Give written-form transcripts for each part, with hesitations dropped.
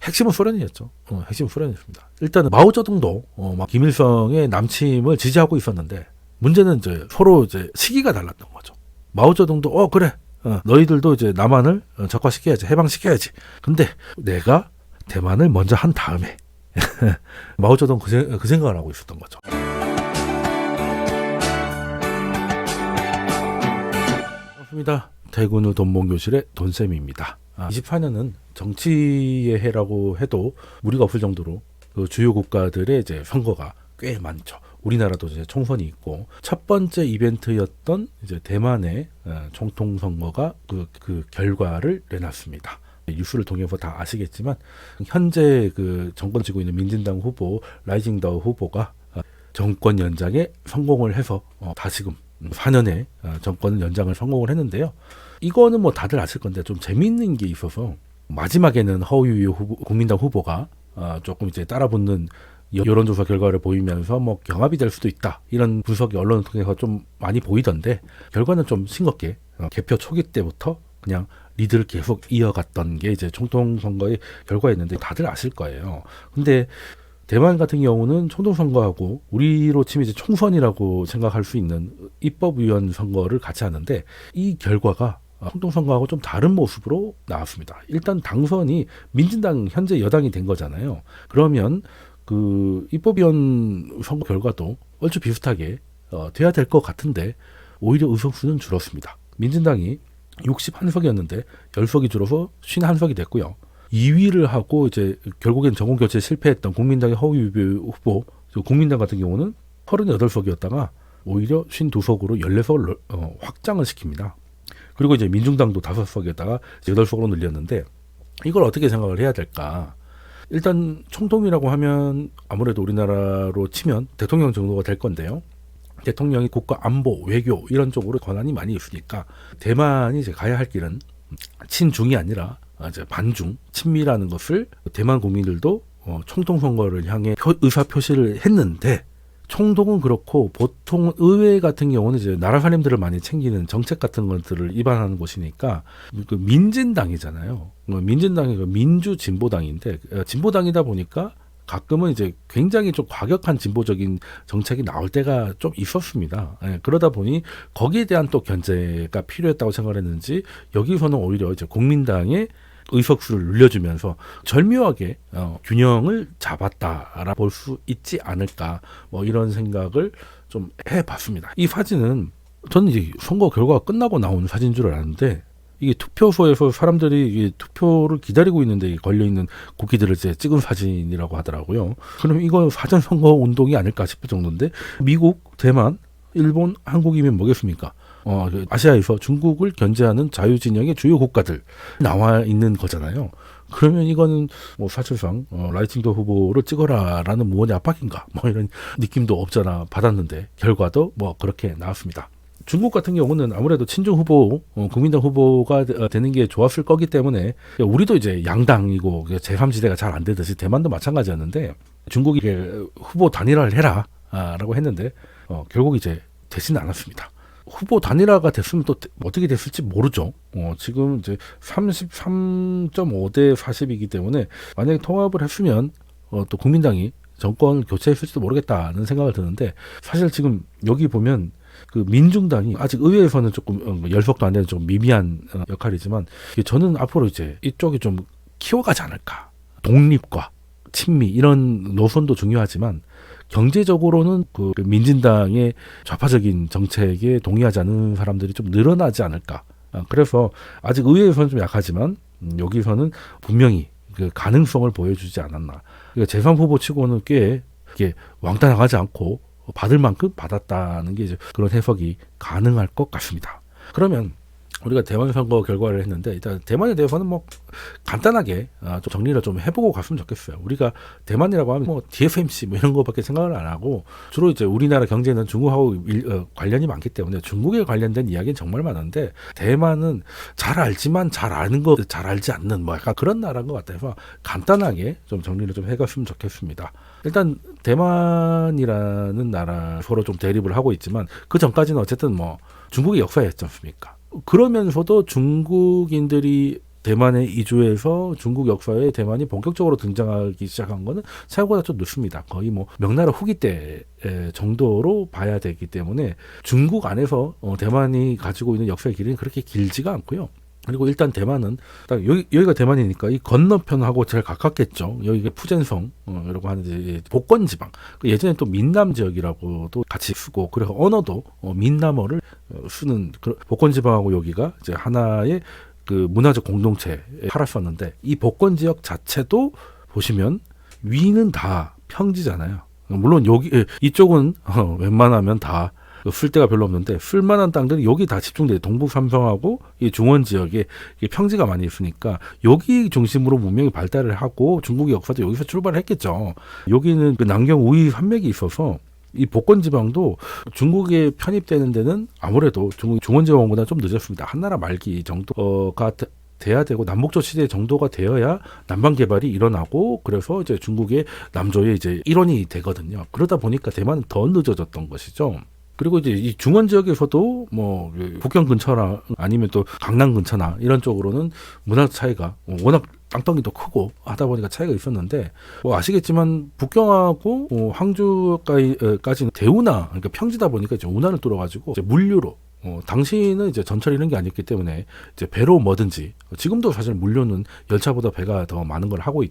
핵심은 소련이었죠. 핵심은 소련이었습니다. 일단은 마오쩌둥도 막 김일성의 남침을 지지하고 있었는데 문제는 이제 서로 이제 시기가 달랐던 거죠. 마오쩌둥도 그래. 너희들도 이제 남한을 적화시켜야지, 해방시켜야지. 근데 내가 대만을 먼저 한 다음에 마오쩌둥 그 생각을 하고 있었던 거죠. 반갑습니다. 대군우 돈봉교실의 돈쌤입니다. 24년은 정치의 해라고 해도 무리가 없을 정도로 그 주요 국가들의 이제 선거가 꽤 많죠. 우리나라도 이제 총선이 있고 첫 번째 이벤트였던 이제 대만의 총통 선거가 그 결과를 내놨습니다. 뉴스를 통해서 다 아시겠지만 현재 그 정권 쥐고 있는 민진당 후보 라이징다오 후보가 정권 연장에 성공을 해서 다시금 4년의 정권 연장을 성공을 했는데요. 이거는 뭐 다들 아실 건데 좀 재미있는 게 있어서 마지막에는 허우유 국민당 후보가 조금 이제 따라붙는 여론조사 결과를 보이면서 뭐 경합이 될 수도 있다 이런 분석이 언론을 통해서 좀 많이 보이던데 결과는 좀 싱겁게 개표 초기 때부터 그냥 리드를 계속 이어갔던 게 이제 총통 선거의 결과였는데 다들 아실 거예요. 근데 대만 같은 경우는 총통 선거하고 우리로 치면 이제 총선이라고 생각할 수 있는 입법위원 선거를 같이 하는데 이 결과가 총통 선거하고 좀 다른 모습으로 나왔습니다. 일단 당선이 민진당 현재 여당이 된 거잖아요. 그러면 그 입법위원 선거 결과도 얼추 비슷하게 돼야 될 것 같은데 오히려 의석수는 줄었습니다. 민진당이 61석이었는데 10석이 줄어서 51석이 됐고요. 2위를 하고 이제 결국엔 정권 교체에 실패했던 국민당의 허우유 후보, 국민당 같은 경우는 38석이었다가 오히려 52석으로 14석을 확장을 시킵니다. 그리고 이제 민중당도 5석이었다가 8석으로 늘렸는데 이걸 어떻게 생각을 해야 될까? 일단 총통이라고 하면 아무래도 우리나라로 치면 대통령 정도가 될 건데요. 대통령이 국가 안보, 외교 이런 쪽으로 권한이 많이 있으니까 대만이 이제 가야 할 길은 친중이 아니라 이제 반중, 친미라는 것을 대만 국민들도 총통 선거를 향해 의사 표시를 했는데 총독은 그렇고 보통 의회 같은 경우는 이제 나라 사람들을 많이 챙기는 정책 같은 것들을 입안하는 곳이니까 그 민진당이잖아요. 민진당이 민주 진보당인데 진보당이다 보니까 가끔은 이제 굉장히 좀 과격한 진보적인 정책이 나올 때가 좀 있었습니다. 그러다 보니 거기에 대한 또 견제가 필요했다고 생각을 했는지 여기서는 오히려 이제 국민당의 의석수를 늘려주면서 절묘하게 균형을 잡았다라 볼 수 있지 않을까 뭐 이런 생각을 좀 해봤습니다. 이 사진은 저는 이제 선거 결과가 끝나고 나온 사진인 줄 알았는데 이게 투표소에서 사람들이 이게 투표를 기다리고 있는데 걸려있는 국기들을 이제 찍은 사진이라고 하더라고요. 그럼 이거 사전선거 운동이 아닐까 싶을 정도인데 미국, 대만, 일본, 한국이면 뭐겠습니까? 아시아에서 중국을 견제하는 자유진영의 주요 국가들 나와 있는 거잖아요. 그러면 이거는 뭐 사실상 라이징도 후보를 찍어라라는 무언의 압박인가 뭐 이런 느낌도 없잖아 받았는데 결과도 뭐 그렇게 나왔습니다. 중국 같은 경우는 아무래도 친중 후보, 국민당 후보가 되는 게 좋았을 거기 때문에 우리도 이제 양당이고 제3지대가 잘 안 되듯이 대만도 마찬가지였는데 중국이 후보 단일화를 해라 라고 했는데 결국 이제 되지는 않았습니다. 후보 단일화가 됐으면 또 어떻게 됐을지 모르죠. 지금 이제 33.5대 40이기 때문에 만약에 통합을 했으면 또 국민당이 정권을 교체했을지도 모르겠다는 생각을 드는데 사실 지금 여기 보면 그 민중당이 아직 의회에서는 조금 열석도 안 되는 좀 미미한 역할이지만 저는 앞으로 이제 이쪽이 좀 키워가지 않을까. 독립과 친미 이런 노선도 중요하지만 경제적으로는 그 민진당의 좌파적인 정책에 동의하지 않는 사람들이 좀 늘어나지 않을까. 그래서 아직 의회에서는 좀 약하지만 여기서는 분명히 그 가능성을 보여주지 않았나. 그러니까 제3후보 치고는 꽤 이게 왕따 나가지 않고 받을 만큼 받았다는 게 이제 그런 해석이 가능할 것 같습니다. 그러면 우리가 대만 선거 결과를 했는데 일단 대만에 대해서는 뭐 간단하게 좀 정리를 좀 해보고 갔으면 좋겠어요. 우리가 대만이라고 하면 뭐 TSMC 뭐 이런 거밖에 생각을 안 하고 주로 이제 우리나라 경제는 중국하고 관련이 많기 때문에 중국에 관련된 이야기는 정말 많은데 대만은 잘 알지만 잘 아는 거 잘 알지 않는 뭐 약간 그런 나라인 것 같아서 간단하게 좀 정리를 좀 해갔으면 좋겠습니다. 일단 대만이라는 나라 서로 좀 대립을 하고 있지만 그 전까지는 어쨌든 뭐 중국의 역사였지 않습니까? 그러면서도 중국인들이 대만에 이주해서 중국 역사에 대만이 본격적으로 등장하기 시작한 거는 차이보다 좀 늦습니다. 거의 뭐 명나라 후기 때 정도로 봐야 되기 때문에 중국 안에서 대만이 가지고 있는 역사의 길이는 그렇게 길지가 않고요. 그리고 일단 대만은 딱 여기가 대만이니까 이 건너편하고 제일 가깝겠죠. 여기가 푸젠성 이라고 하는 복권 지방. 예전에 또 민남 지역이라고도 같이 쓰고 그래서 언어도 민남어를 쓰는 복권 지방하고 여기가 이제 하나의 그 문화적 공동체에 살았었는데 이 복권 지역 자체도 보시면 위는 다 평지잖아요. 물론 여기 이쪽은 웬만하면 다 쓸 데가 별로 없는데 쓸만한 땅들이 여기 다 집중돼요. 동북 삼성하고 이 중원 지역에 평지가 많이 있으니까 여기 중심으로 문명이 발달을 하고 중국의 역사도 여기서 출발을 했겠죠. 여기는 그 남경 우이 산맥이 있어서 이 복권 지방도 중국에 편입되는 데는 아무래도 중국 중원 지방보다 좀 늦었습니다. 한나라 말기 정도가 돼야 되고 남북조 시대 정도가 되어야 남방 개발이 일어나고 그래서 이제 중국의 남조의 이제 일원이 되거든요. 그러다 보니까 대만은 더 늦어졌던 것이죠. 그리고 이제 이 중원 지역에서도 뭐 북경 근처나 아니면 또 강남 근처나 이런 쪽으로는 문화 차이가 워낙 땅덩이도 크고 하다 보니까 차이가 있었는데 뭐 아시겠지만 북경하고 항주까지는 대운하 그러니까 평지다 보니까 이제 운하를 뚫어가지고 이제 물류로 당시는 이제 전철 이런 게 아니었기 때문에 이제 배로 뭐든지 지금도 사실 물류는 열차보다 배가 더 많은 걸 하고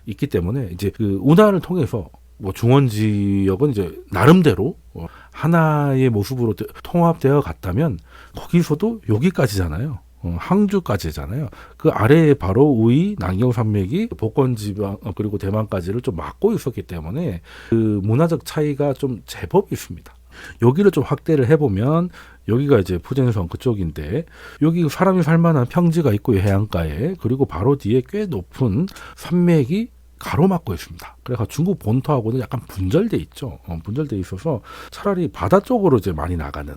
있기 때문에 이제 그 운하를 통해서 뭐 중원 지역은 이제 나름대로 하나의 모습으로 통합되어 갔다면 거기서도 여기까지잖아요. 항주까지잖아요. 그 아래에 바로 우이, 남경 산맥이 복권 지방 그리고 대만까지를 좀 막고 있었기 때문에 그 문화적 차이가 좀 제법 있습니다. 여기를 좀 확대를 해보면 여기가 이제 푸젠성 그쪽인데 여기 사람이 살만한 평지가 있고 해안가에 그리고 바로 뒤에 꽤 높은 산맥이 가로막고 있습니다. 그래서 중국 본토하고는 약간 분절돼 있죠. 분절돼 있어서 차라리 바다 쪽으로 이제 많이 나가는.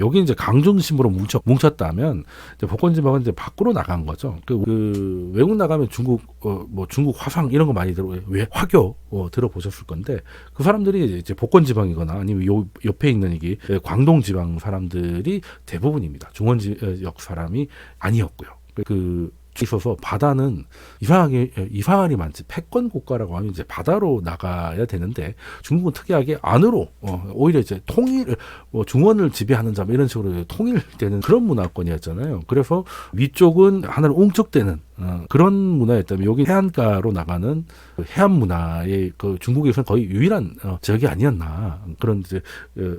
여기 이제 강 중심으로 뭉쳤다면 이제 복권 지방은 이제 밖으로 나간 거죠. 그 외국 나가면 중국 뭐 중국 화상 이런 거 많이 왜 화교 들어보셨을 건데 그 사람들이 이제 복권 지방이거나 아니면 요 옆에 있는 이게 광동 지방 사람들이 대부분입니다. 중원 지역 사람이 아니었고요. 있어서 바다는 이상하게 많지. 패권 국가라고 하면 이제 바다로 나가야 되는데 중국은 특이하게 안으로 오히려 이제 통일 중원을 지배하는 자 이런 식으로 통일되는 그런 문화권이었잖아요. 그래서 위쪽은 하나로 웅축되는 그런 문화였다면 여기 해안가로 나가는 해안 문화의 그 중국에서는 거의 유일한 지역이 아니었나 그런 이제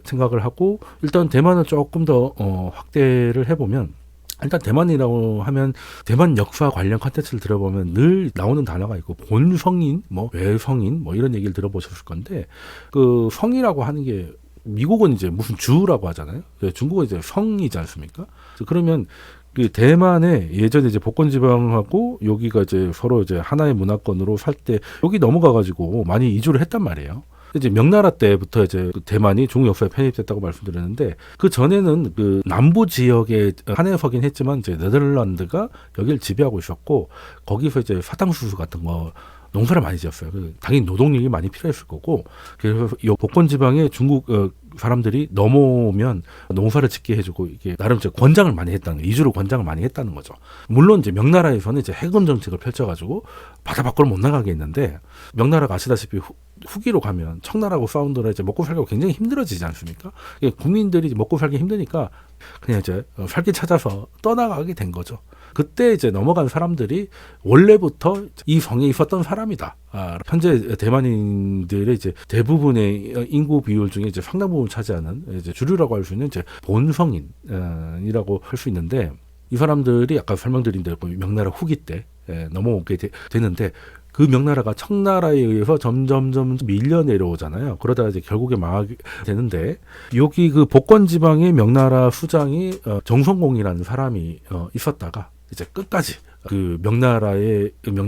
생각을 하고 일단 대만을 조금 더 확대를 해보면. 일단 대만이라고 하면 대만 역사 관련 컨텐츠를 들어보면 늘 나오는 단어가 있고 본성인, 뭐 외성인, 뭐 이런 얘기를 들어보셨을 건데 그 성이라고 하는 게 미국은 이제 무슨 주라고 하잖아요. 중국은 이제 성이지 않습니까? 그러면 그 대만에 예전에 이제 복권 지방하고 여기가 이제 서로 이제 하나의 문화권으로 살 때 여기 넘어가가지고 많이 이주를 했단 말이에요. 이제 명나라 때부터 이제 대만이 중국 역사에 편입됐다고 말씀드렸는데 그 전에는 그 남부 지역에 한해서긴 했지만 이제 네덜란드가 여기를 지배하고 있었고 거기서 이제 사탕수수 같은 거 농사를 많이 지었어요. 당연히 노동력이 많이 필요했을 거고 그래서 이 복권 지방에 중국 사람들이 넘어오면 농사를 짓게 해주고 이게 나름 이제 권장을 많이 했다는 거예요. 이주를 권장을 많이 했다는 거죠. 물론 이제 명나라에서는 이제 해금 정책을 펼쳐가지고 바다 밖으로 못 나가게 했는데 명나라가 아시다시피 후기로 가면 청나라하고 사운드라 이제 먹고 살기가 굉장히 힘들어지지 않습니까? 국민들이 먹고 살기 힘드니까 그냥 이제 살길 찾아서 떠나가게 된 거죠. 그때 이제 넘어간 사람들이 원래부터 이 성에 있었던 사람이다. 현재 대만인들의 이제 대부분의 인구 비율 중에 이제 상당 부분을 차지하는 이제 주류라고 할 수 있는 이제 본성인이라고 할 수 있는데 이 사람들이 아까 설명드린 대로 명나라 후기 때 넘어오게 되는데 그 명나라가 청나라에 의해서 점점 밀려 내려오잖아요. 그러다가 이제 결국에 망하게 되는데 여기 그 복권 지방의 명나라 수장이 정성공이라는 사람이 있었다가 이제 끝까지 그 명나라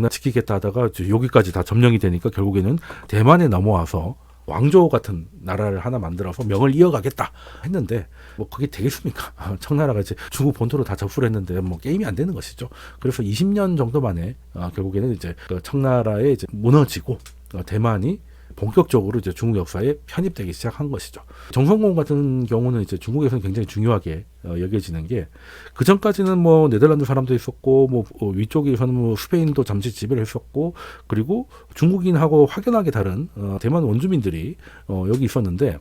지키겠다 하다가 여기까지 다 점령이 되니까 결국에는 대만에 넘어와서 왕조 같은 나라를 하나 만들어서 명을 이어가겠다 했는데 뭐 그게 되겠습니까? 청나라가 이제 중국 본토로 다 접수를 했는데 뭐 게임이 안 되는 것이죠. 그래서 20년 정도 만에 결국에는 이제 그 청나라에 이제 무너지고 대만이 본격적으로 이제 중국 역사에 편입되기 시작한 것이죠. 정성공 같은 경우는 이제 중국에서는 굉장히 중요하게 여겨지는 게, 그 전까지는 뭐 네덜란드 사람도 있었고, 뭐 위쪽에서는 뭐 스페인도 잠시 지배를 했었고, 그리고 중국인하고 확연하게 다른 대만 원주민들이 여기 있었는데,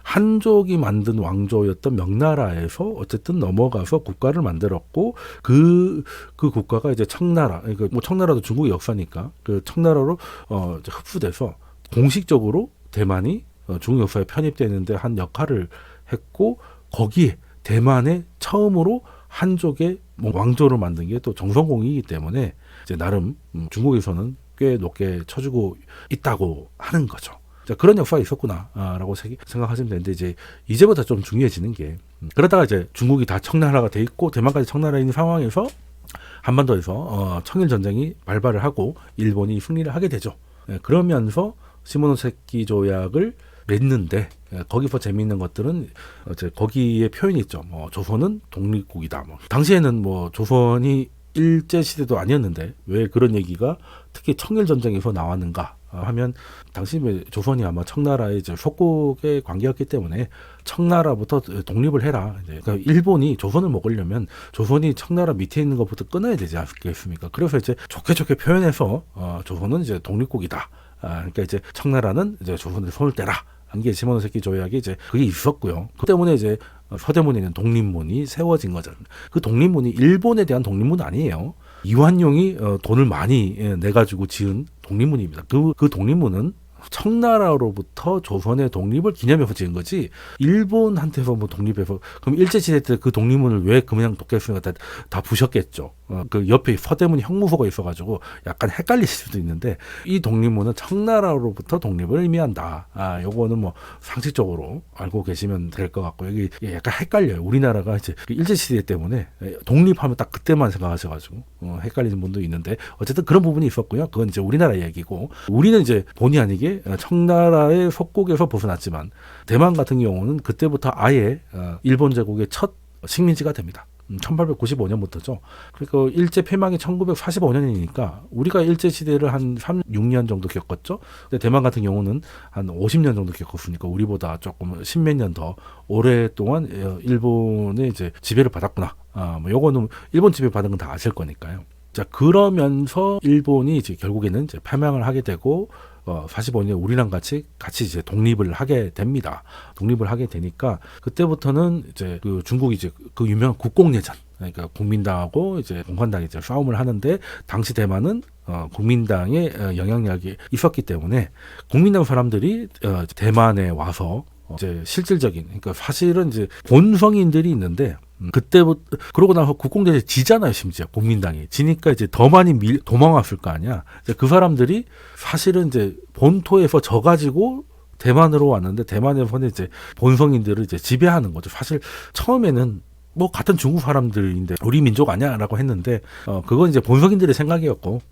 한족이 만든 왕조였던 명나라에서 어쨌든 넘어가서 국가를 만들었고, 그 국가가 이제 청나라, 그러니까 뭐 청나라도 중국의 역사니까 그 청나라로 흡수돼서 공식적으로 대만이 중국 역사에 편입되는데 한 역할을 했고, 거기에 대만에 처음으로 한족의 뭐 왕조를 만든 게 또 정성공이기 때문에 이제 나름 중국에서는 꽤 높게 쳐주고 있다고 하는 거죠. 자, 그런 역사가 있었구나라고 생각하시면 되는데, 이제부터 좀 중요해지는 게, 그러다가 이제 중국이 다 청나라가 돼 있고 대만까지 청나라에 있는 상황에서 한반도에서 청일 전쟁이 발발을 하고 일본이 승리를 하게 되죠. 그러면서 시모노세키 조약을 맺는데, 거기서 재미있는 것들은 거기에 표현이 있죠. 뭐 조선은 독립국이다. 뭐 당시에는 뭐 조선이 일제 시대도 아니었는데 왜 그런 얘기가 특히 청일 전쟁에서 나왔는가 하면, 당시 조선이 아마 청나라의 이제 속국의 관계였기 때문에 청나라부터 독립을 해라. 그러니까 일본이 조선을 먹으려면 조선이 청나라 밑에 있는 것부터 끊어야 되지 않겠습니까? 그래서 이제 좋게 표현해서 조선은 이제 독립국이다. 그러니까 이제 청나라는 이제 조선의 손을 떼라. 한게 시모노세키 조약이 이제 그게 있었고요. 그 때문에 이제 서대문에는 독립문이 세워진 거죠. 그 독립문이 일본에 대한 독립문 아니에요. 이완용이 돈을 많이 내가지고 지은 독립문입니다. 그 독립문은 청나라로부터 조선의 독립을 기념해서 지은 거지, 일본한테서 뭐 독립해서, 그럼 일제시대 때 그 독립문을 왜 그냥 독겠습니까? 다 부셨겠죠. 그 옆에 서대문 형무소가 있어가지고 약간 헷갈릴 수도 있는데, 이 독립문은 청나라로부터 독립을 의미한다. 요거는 뭐 상식적으로 알고 계시면 될 것 같고, 여기 약간 헷갈려요. 우리나라가 이제 일제시대 때문에 독립하면 딱 그때만 생각하셔가지고 헷갈리는 분도 있는데, 어쨌든 그런 부분이 있었고요. 그건 이제 우리나라 얘기고, 우리는 이제 본의 아니게 청나라의 속국에서 벗어났지만, 대만 같은 경우는 그때부터 아예 일본 제국의 첫 식민지가 됩니다. 1895년부터죠. 그러니까 일제 폐망이 1945년이니까 우리가 일제 시대를 한 36년 정도 겪었죠. 근데 대만 같은 경우는 한 50년 정도 겪었으니까 우리보다 조금 십몇 년 더 오랫동안 일본의 이제 지배를 받았구나. 뭐 요거는 일본 지배 받은 건 다 아실 거니까요. 자, 그러면서 일본이 이제 결국에는 이제 패망을 하게 되고 45년에 우리랑 같이 이제 독립을 하게 됩니다. 독립을 하게 되니까 그때부터는 이제 그 중국이 이제 그 유명한 국공내전, 그러니까 국민당하고 이제 공산당이 이제 싸움을 하는데, 당시 대만은 국민당의 영향력이 있었기 때문에 국민당 사람들이 대만에 와서 이제 실질적인, 그러니까 사실은 이제 본성인들이 있는데, 그때부터 그러고 나서 국공대에 지잖아요. 심지어 국민당이 지니까 이제 더 많이 도망왔을 거 아니야. 이제 그 사람들이 사실은 이제 본토에서 져가지고 대만으로 왔는데, 대만에서는 이제 본성인들을 이제 지배하는 거죠. 사실 처음에는 뭐 같은 중국 사람들인데 우리 민족 아니야라고 했는데, 그건 이제 본성인들의 생각이었고,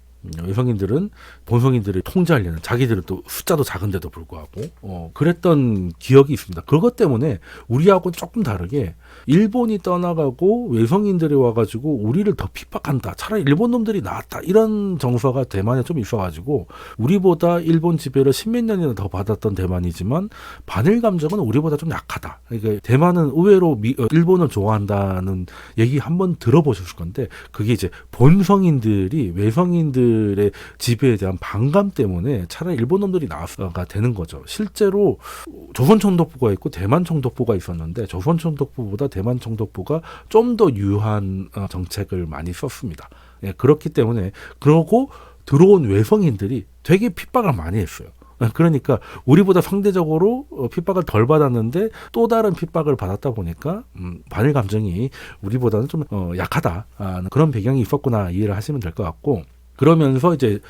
외성인들은 본성인들을 통제하려는, 자기들은 또 숫자도 작은데도 불구하고 그랬던 기억이 있습니다. 그것 때문에 우리하고 조금 다르게 일본이 떠나가고 외성인들이 와가지고 우리를 더 핍박한다, 차라리 일본 놈들이 낫다, 이런 정서가 대만에 좀 있어가지고 우리보다 일본 지배를 십몇 년이나 더 받았던 대만이지만 반일 감정은 우리보다 좀 약하다. 그러니까 대만은 의외로 일본을 좋아한다는 얘기 한번 들어보셨을 건데, 그게 이제 본성인들이 외성인들의 지배에 대한 반감 때문에 차라리 일본 놈들이 나서가 되는 거죠. 실제로 조선 총독부가 있고 대만 총독부가 있었는데, 조선 총독부보다 대만 총독부가 좀 더 유한 정책을 많이 썼습니다. 예, 그렇기 때문에, 그러고 들어온 외성인들이 되게 핍박을 많이 했어요. 그러니까 우리보다 상대적으로 핍박을 덜 받았는데 또 다른 핍박을 받았다 보니까 반일 감정이 우리보다는 좀 약하다, 그런 배경이 있었구나 이해를 하시면 될 것 같고, 그러면서 이제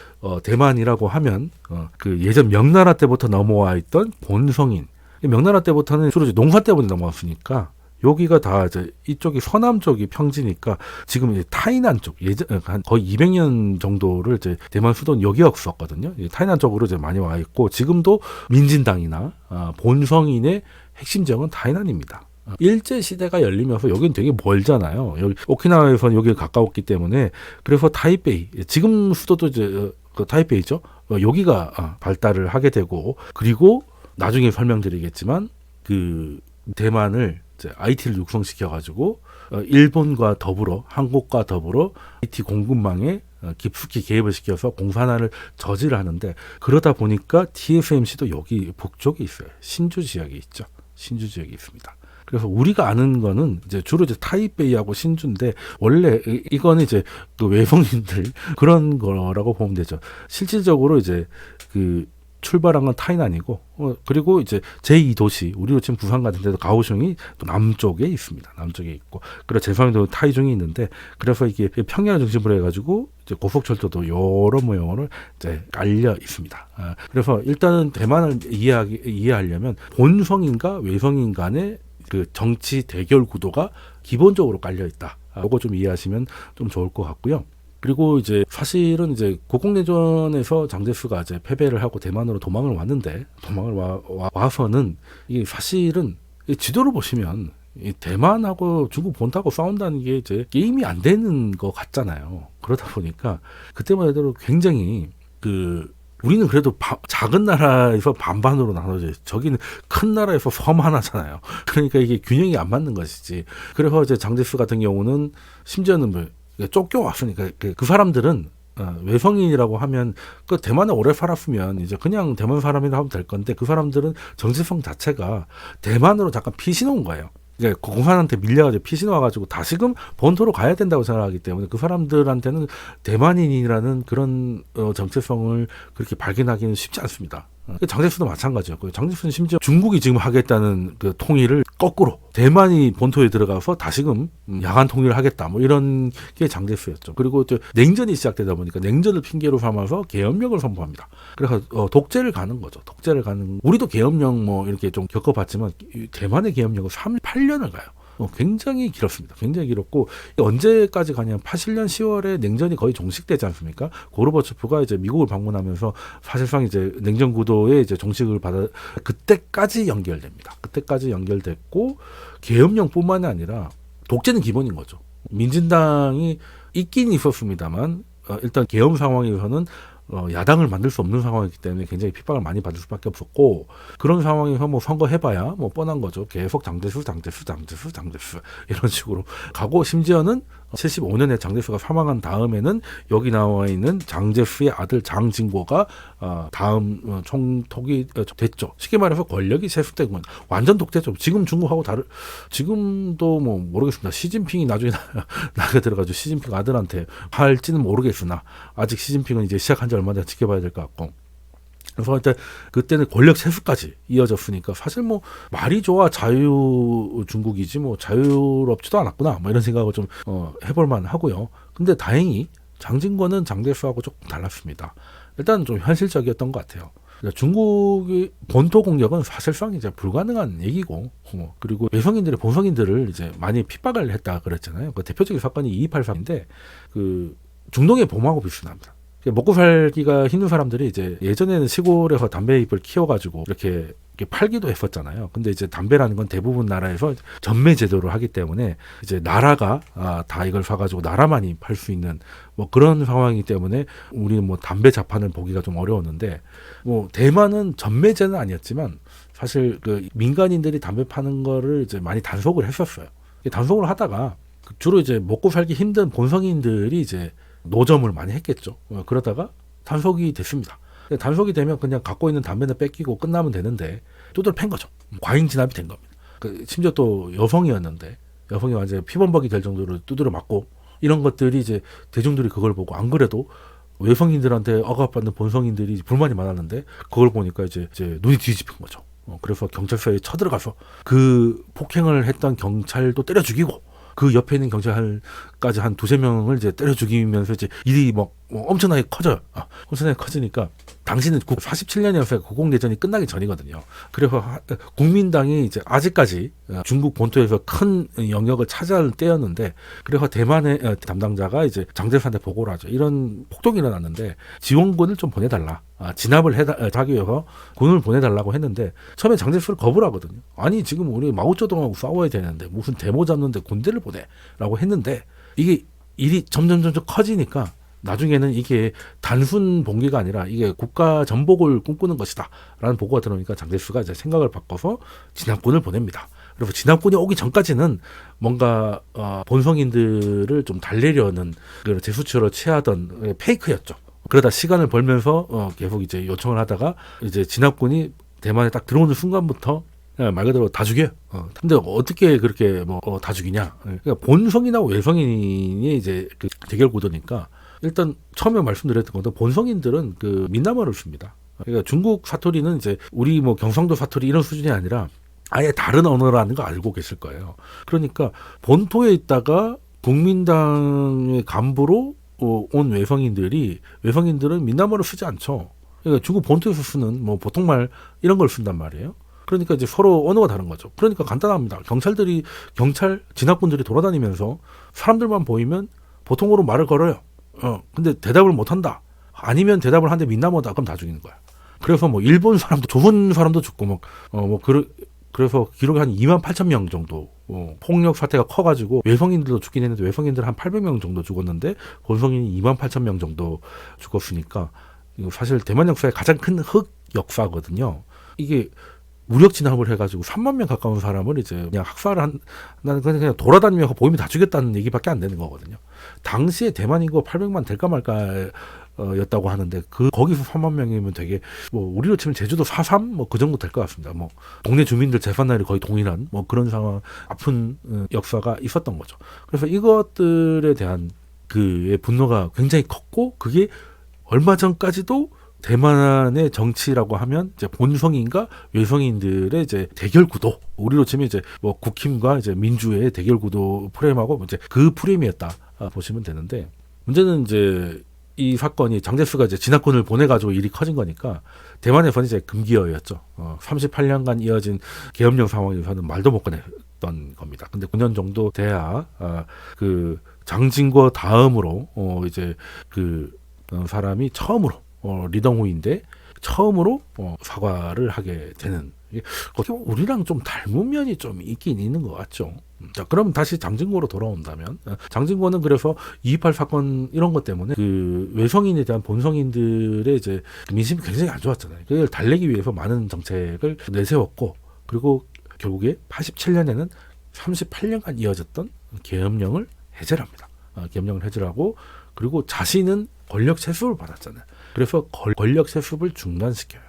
대만이라고 하면 그 예전 명나라 때부터 넘어와 있던 본성인, 명나라 때부터는 주로 이제 농사 때문에 넘어왔으니까 여기가 다 이제 이쪽이 서남 쪽이 평지니까, 지금 이제 타이난 쪽, 예전 한 거의 200년 정도를 이제 대만 수도는 여기였었거든요. 타이난 쪽으로 이제 많이 와 있고, 지금도 민진당이나 본성인의 핵심지역은 타이난입니다. 일제 시대가 열리면서 여기는 되게 멀잖아요. 여기 오키나와에서는 여기에 가까웠기 때문에, 그래서 타이베이, 지금 수도도 이제 그 타이베이죠. 여기가 발달을 하게 되고, 그리고 나중에 설명드리겠지만 그 대만을 이제 IT를 육성시켜 가지고 일본과 더불어 한국과 더불어 IT 공급망에 깊숙이 개입을 시켜서 공산화를 저지를 하는데, 그러다 보니까 TSMC도 여기 북쪽에 있어요. 신주 지역에 있죠. 신주 지역에 있습니다. 그래서 우리가 아는 거는 이제 주로 이제 타이베이하고 신주인데, 원래 이거는 이제 그 외성인들 그런 거라고 보면 되죠. 실질적으로 이제 그 출발한 건 타이난이고, 그리고 이제 제2도시, 우리로 치면 부산 같은 데도 가오슝이 또 남쪽에 있습니다. 남쪽에 있고, 그리고 제성도 타이중이 있는데, 그래서 이게 평양을 중심으로 해가지고 이제 고속철도도 여러 모형으로 이제 깔려 있습니다. 그래서 일단은 대만을 이해하려면 본성인가 외성인 간의 그 정치 대결 구도가 기본적으로 깔려 있다. 이거 좀 이해하시면 좀 좋을 것 같고요. 그리고 이제 사실은 이제 국공내전에서 장제스가 이제 패배를 하고 대만으로 도망을 왔는데, 와서는 이게 사실은 이 지도를 보시면 이 대만하고 중국 본토하고 싸운다는 게 이제 게임이 안 되는 것 같잖아요. 그러다 보니까 그때만 해도 굉장히 우리는 그래도 작은 나라에서 반반으로 나눠져 있어요. 저기는 큰 나라에서 섬 하나잖아요. 그러니까 이게 균형이 안 맞는 것이지. 그래서 이제 장제스 같은 경우는 심지어는 뭐 쫓겨왔으니까 그 사람들은 외성인이라고 하면 그 대만에 오래 살았으면 이제 그냥 대만 사람이라 하면 될 건데, 그 사람들은 정체성 자체가 대만으로 잠깐 피신 온 거예요. 그러니까 공산한테 밀려가지고 피신 와가지고 다시금 본토로 가야 된다고 생각하기 때문에 그 사람들한테는 대만인이라는 그런 정체성을 그렇게 발견하기는 쉽지 않습니다. 장제스도 마찬가지였고요. 장제스는 심지어 중국이 지금 하겠다는 그 통일을 거꾸로 대만이 본토에 들어가서 다시금 야간 통일을 하겠다, 뭐 이런 게 장제스였죠. 그리고 또 냉전이 시작되다 보니까 냉전을 핑계로 삼아서 계엄령을 선포합니다. 그래서 독재를 가는 거죠. 우리도 계엄령 뭐 이렇게 좀 겪어봤지만 대만의 계엄령은 38년을 가요. 굉장히 길었습니다. 굉장히 길었고, 언제까지 가냐면 80년 10월에 냉전이 거의 종식되지 않습니까? 고르바초프가 이제 미국을 방문하면서 사실상 이제 냉전 구도에 이제 종식을 그때까지 연결됩니다. 그때까지 연결됐고, 계엄령뿐만이 아니라 독재는 기본인 거죠. 민진당이 있긴 있었습니다만 일단 계엄 상황에서는 야당을 만들 수 없는 상황이기 때문에 굉장히 핍박을 많이 받을 수밖에 없었고, 그런 상황에서 뭐 선거해봐야 뭐 뻔한 거죠. 계속 장제스 이런 식으로 가고, 심지어는 75년에 장제스가 사망한 다음에는 여기 나와 있는 장제스의 아들 장진고가 다음 총독이 됐죠. 쉽게 말해서 권력이 세습된 건 완전 독재죠. 지금 중국하고 지금도 뭐 모르겠습니다. 시진핑이 나중에 나게 들어가지고 시진핑 아들한테 할지는 모르겠으나, 아직 시진핑은 이제 시작한 지 얼마 전에 지켜봐야 될 것 같고, 그래서 일단 그때는 권력 세습까지 이어졌으니까 사실 뭐 말이 좋아 자유 중국이지 뭐 자유롭지도 않았구나, 뭐 이런 생각을 좀 해볼만 하고요. 근데 다행히 장진권은 장제스하고 조금 달랐습니다. 일단 좀 현실적이었던 것 같아요. 중국의 본토 공격은 사실상 이제 불가능한 얘기고, 그리고 외성인들의 본성인들을 이제 많이 핍박을 했다 그랬잖아요. 그 대표적인 사건이 2283인데 그 중동의 봄하고 비슷합니다. 먹고 살기가 힘든 사람들이 이제 예전에는 시골에서 담배 잎을 키워가지고 이렇게 팔기도 했었잖아요. 근데 이제 담배라는 건 대부분 나라에서 전매 제도를 하기 때문에 이제 나라가 다 이걸 사가지고 나라만이 팔 수 있는 뭐 그런 상황이기 때문에 우리는 뭐 담배 자판을 보기가 좀 어려웠는데, 뭐 대만은 전매제는 아니었지만 사실 그 민간인들이 담배 파는 거를 이제 많이 단속을 했었어요. 단속을 하다가 주로 이제 먹고 살기 힘든 본성인들이 이제 노점을 많이 했겠죠. 그러다가 단속이 됐습니다. 단속이 되면 그냥 갖고 있는 담배는 뺏기고 끝나면 되는데 두드러 팬 거죠. 과잉 진압이 된 겁니다. 심지어 또 여성이었는데, 여성이 완전히 피범벅이 될 정도로 두드러 맞고, 이런 것들이 이제 대중들이 그걸 보고, 안 그래도 외성인들한테 억압받는 본성인들이 불만이 많았는데 그걸 보니까 이제 눈이 뒤집힌 거죠. 그래서 경찰서에 쳐들어가서 그 폭행을 했던 경찰도 때려 죽이고, 그 옆에 있는 경찰까지 한 2-3명을 이제 때려 죽이면서 이제 일이 뭐 엄청나게 커져요. 엄청나게 커지니까, 당시는 47년이어서 국공내전이 끝나기 전이거든요. 그래서 국민당이 이제 아직까지 중국 본토에서 큰 영역을 차지할 때였는데, 그래서 대만의 담당자가 이제 장제스한테 보고를 하죠. 이런 폭동이 일어났는데 지원군을 좀 보내달라. 진압을 하기 위해서 군을 보내달라고 했는데, 처음에 장제스를 거부를 하거든요. 아니 지금 우리 마오쩌둥하고 싸워야 되는데 무슨 데모 잡는데 군대를 보내라고 했는데, 이게 일이 점점 커지니까 나중에는 이게 단순 봉기가 아니라 이게 국가 전복을 꿈꾸는 것이다 라는 보고가 들어오니까 장제스가 이제 생각을 바꿔서 진압군을 보냅니다. 그래서 진압군이 오기 전까지는 뭔가 본성인들을 좀 달래려는 그런 제수처로 취하던 페이크였죠. 그러다 시간을 벌면서 계속 이제 요청을 하다가 이제 진압군이 대만에 딱 들어오는 순간부터 말 그대로 다 죽여요. 근데 어떻게 그렇게 다 죽이냐? 그러니까 본성이나 외성인이 이제 그 대결 구도니까 일단 처음에 말씀드렸던 것도 본성인들은 그 민남어를 씁니다. 그러니까 중국 사투리는 이제 우리 뭐 경상도 사투리 이런 수준이 아니라 아예 다른 언어라는 거 알고 계실 거예요. 그러니까 본토에 있다가 국민당의 간부로 온 외성인들은 민남어를 쓰지 않죠. 그러니까 중국 본토에서 쓰는 뭐 보통말 이런 걸 쓴단 말이에요. 그러니까 이제 서로 언어가 다른 거죠. 그러니까 간단합니다. 경찰 진압군들이 돌아다니면서 사람들만 보이면 보통으로 말을 걸어요. 근데 대답을 못 한다. 아니면 대답을 하는데 민남어다. 그럼 다 죽이는 거야. 그래서 뭐 일본 사람도 조선 사람도 죽고 그래서 기록이 한 28,000명 정도 폭력 사태가 커가지고 외성인들도 죽긴 했는데 외성인들 한 800명 정도 죽었는데 본성인이 28,000명 정도 죽었으니까 이거 사실 대만 역사의 가장 큰 흑 역사거든요. 이게 무력 진압을 해가지고 3만 명 가까운 사람을 이제 그냥 학살을 나는 그냥 돌아다니면서 보이면 다 죽였다는 얘기밖에 안 되는 거거든요. 당시에 대만 인구 800만 될까 말까 였다고 하는데 거기서 3만 명이면 되게 뭐 우리로 치면 제주도 4.3 뭐 그 정도 될 것 같습니다. 뭐 동네 주민들 재산날이 거의 동일한 뭐 그런 상황 아픈 역사가 있었던 거죠. 그래서 이것들에 대한 그의 분노가 굉장히 컸고 그게 얼마 전까지도 대만의 정치라고 하면 이제 본성인과 외성인들의 이제 대결 구도, 우리로 치면 이제 뭐 국힘과 이제 민주의 대결 구도 프레임하고 이제 그 프레임이었다 보시면 되는데, 문제는 이제 이 사건이 장제스가 이제 진압군을 보내가지고 일이 커진 거니까 대만에서는 이제 금기어였죠. 38년간 이어진 계엄령 상황에서는 말도 못 꺼냈던 겁니다. 근데 9년 정도 돼야 그 장진거 다음으로 이제 그 사람이 처음으로 리덩후인데 처음으로 사과를 하게 되는, 어떻게 보면 우리랑 좀 닮은 면이 좀 있긴 있는 것 같죠. 자, 그럼 다시 장진고로 돌아온다면, 장진고는 그래서 2.28 사건 이런 것 때문에 그 외성인에 대한 본성인들의 이제 민심이 굉장히 안 좋았잖아요. 그걸 달래기 위해서 많은 정책을 내세웠고, 그리고 결국에 87년에는 38년간 이어졌던 계엄령을 해제를 합니다. 계엄령을 해제를 하고, 그리고 자신은 권력 세습을 받았잖아요. 그래서 권력 세습을 중단시켜요.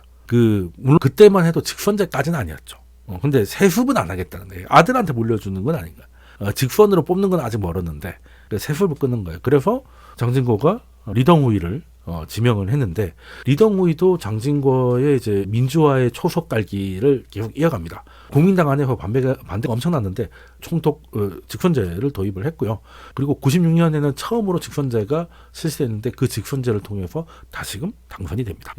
물론 그때만 해도 직선제까지는 아니었죠. 근데 세습은 안 하겠다는 거예요. 아들한테 물려주는 건 아닌가. 직선으로 뽑는 건 아직 멀었는데 세습을 끊는 거예요. 그래서 장진고가 리덩후이를 지명을 했는데, 리덩후이도 장진고의 이제 민주화의 초석 깔기를 계속 이어갑니다. 국민당 안에서 반대가 엄청났는데 총독 직선제를 도입을 했고요. 그리고 96년에는 처음으로 직선제가 실시됐는데 그 직선제를 통해서 다시금 당선이 됩니다.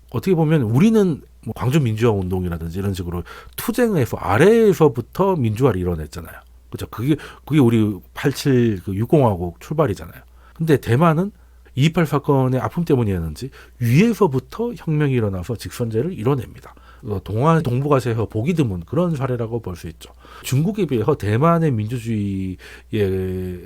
어떻게 보면 우리는 뭐 광주 민주화 운동이라든지 이런 식으로 투쟁에서 아래에서부터 민주화를 이뤄냈잖아요. 그렇죠? 그게 우리 87 6공화국 출발이잖아요. 근데 대만은 2.28 사건의 아픔 때문이었는지 위에서부터 혁명이 일어나서 직선제를 이뤄냅니다. 동북아시아에서 보기 드문 그런 사례라고 볼 수 있죠. 중국에 비해서 대만의 민주주의의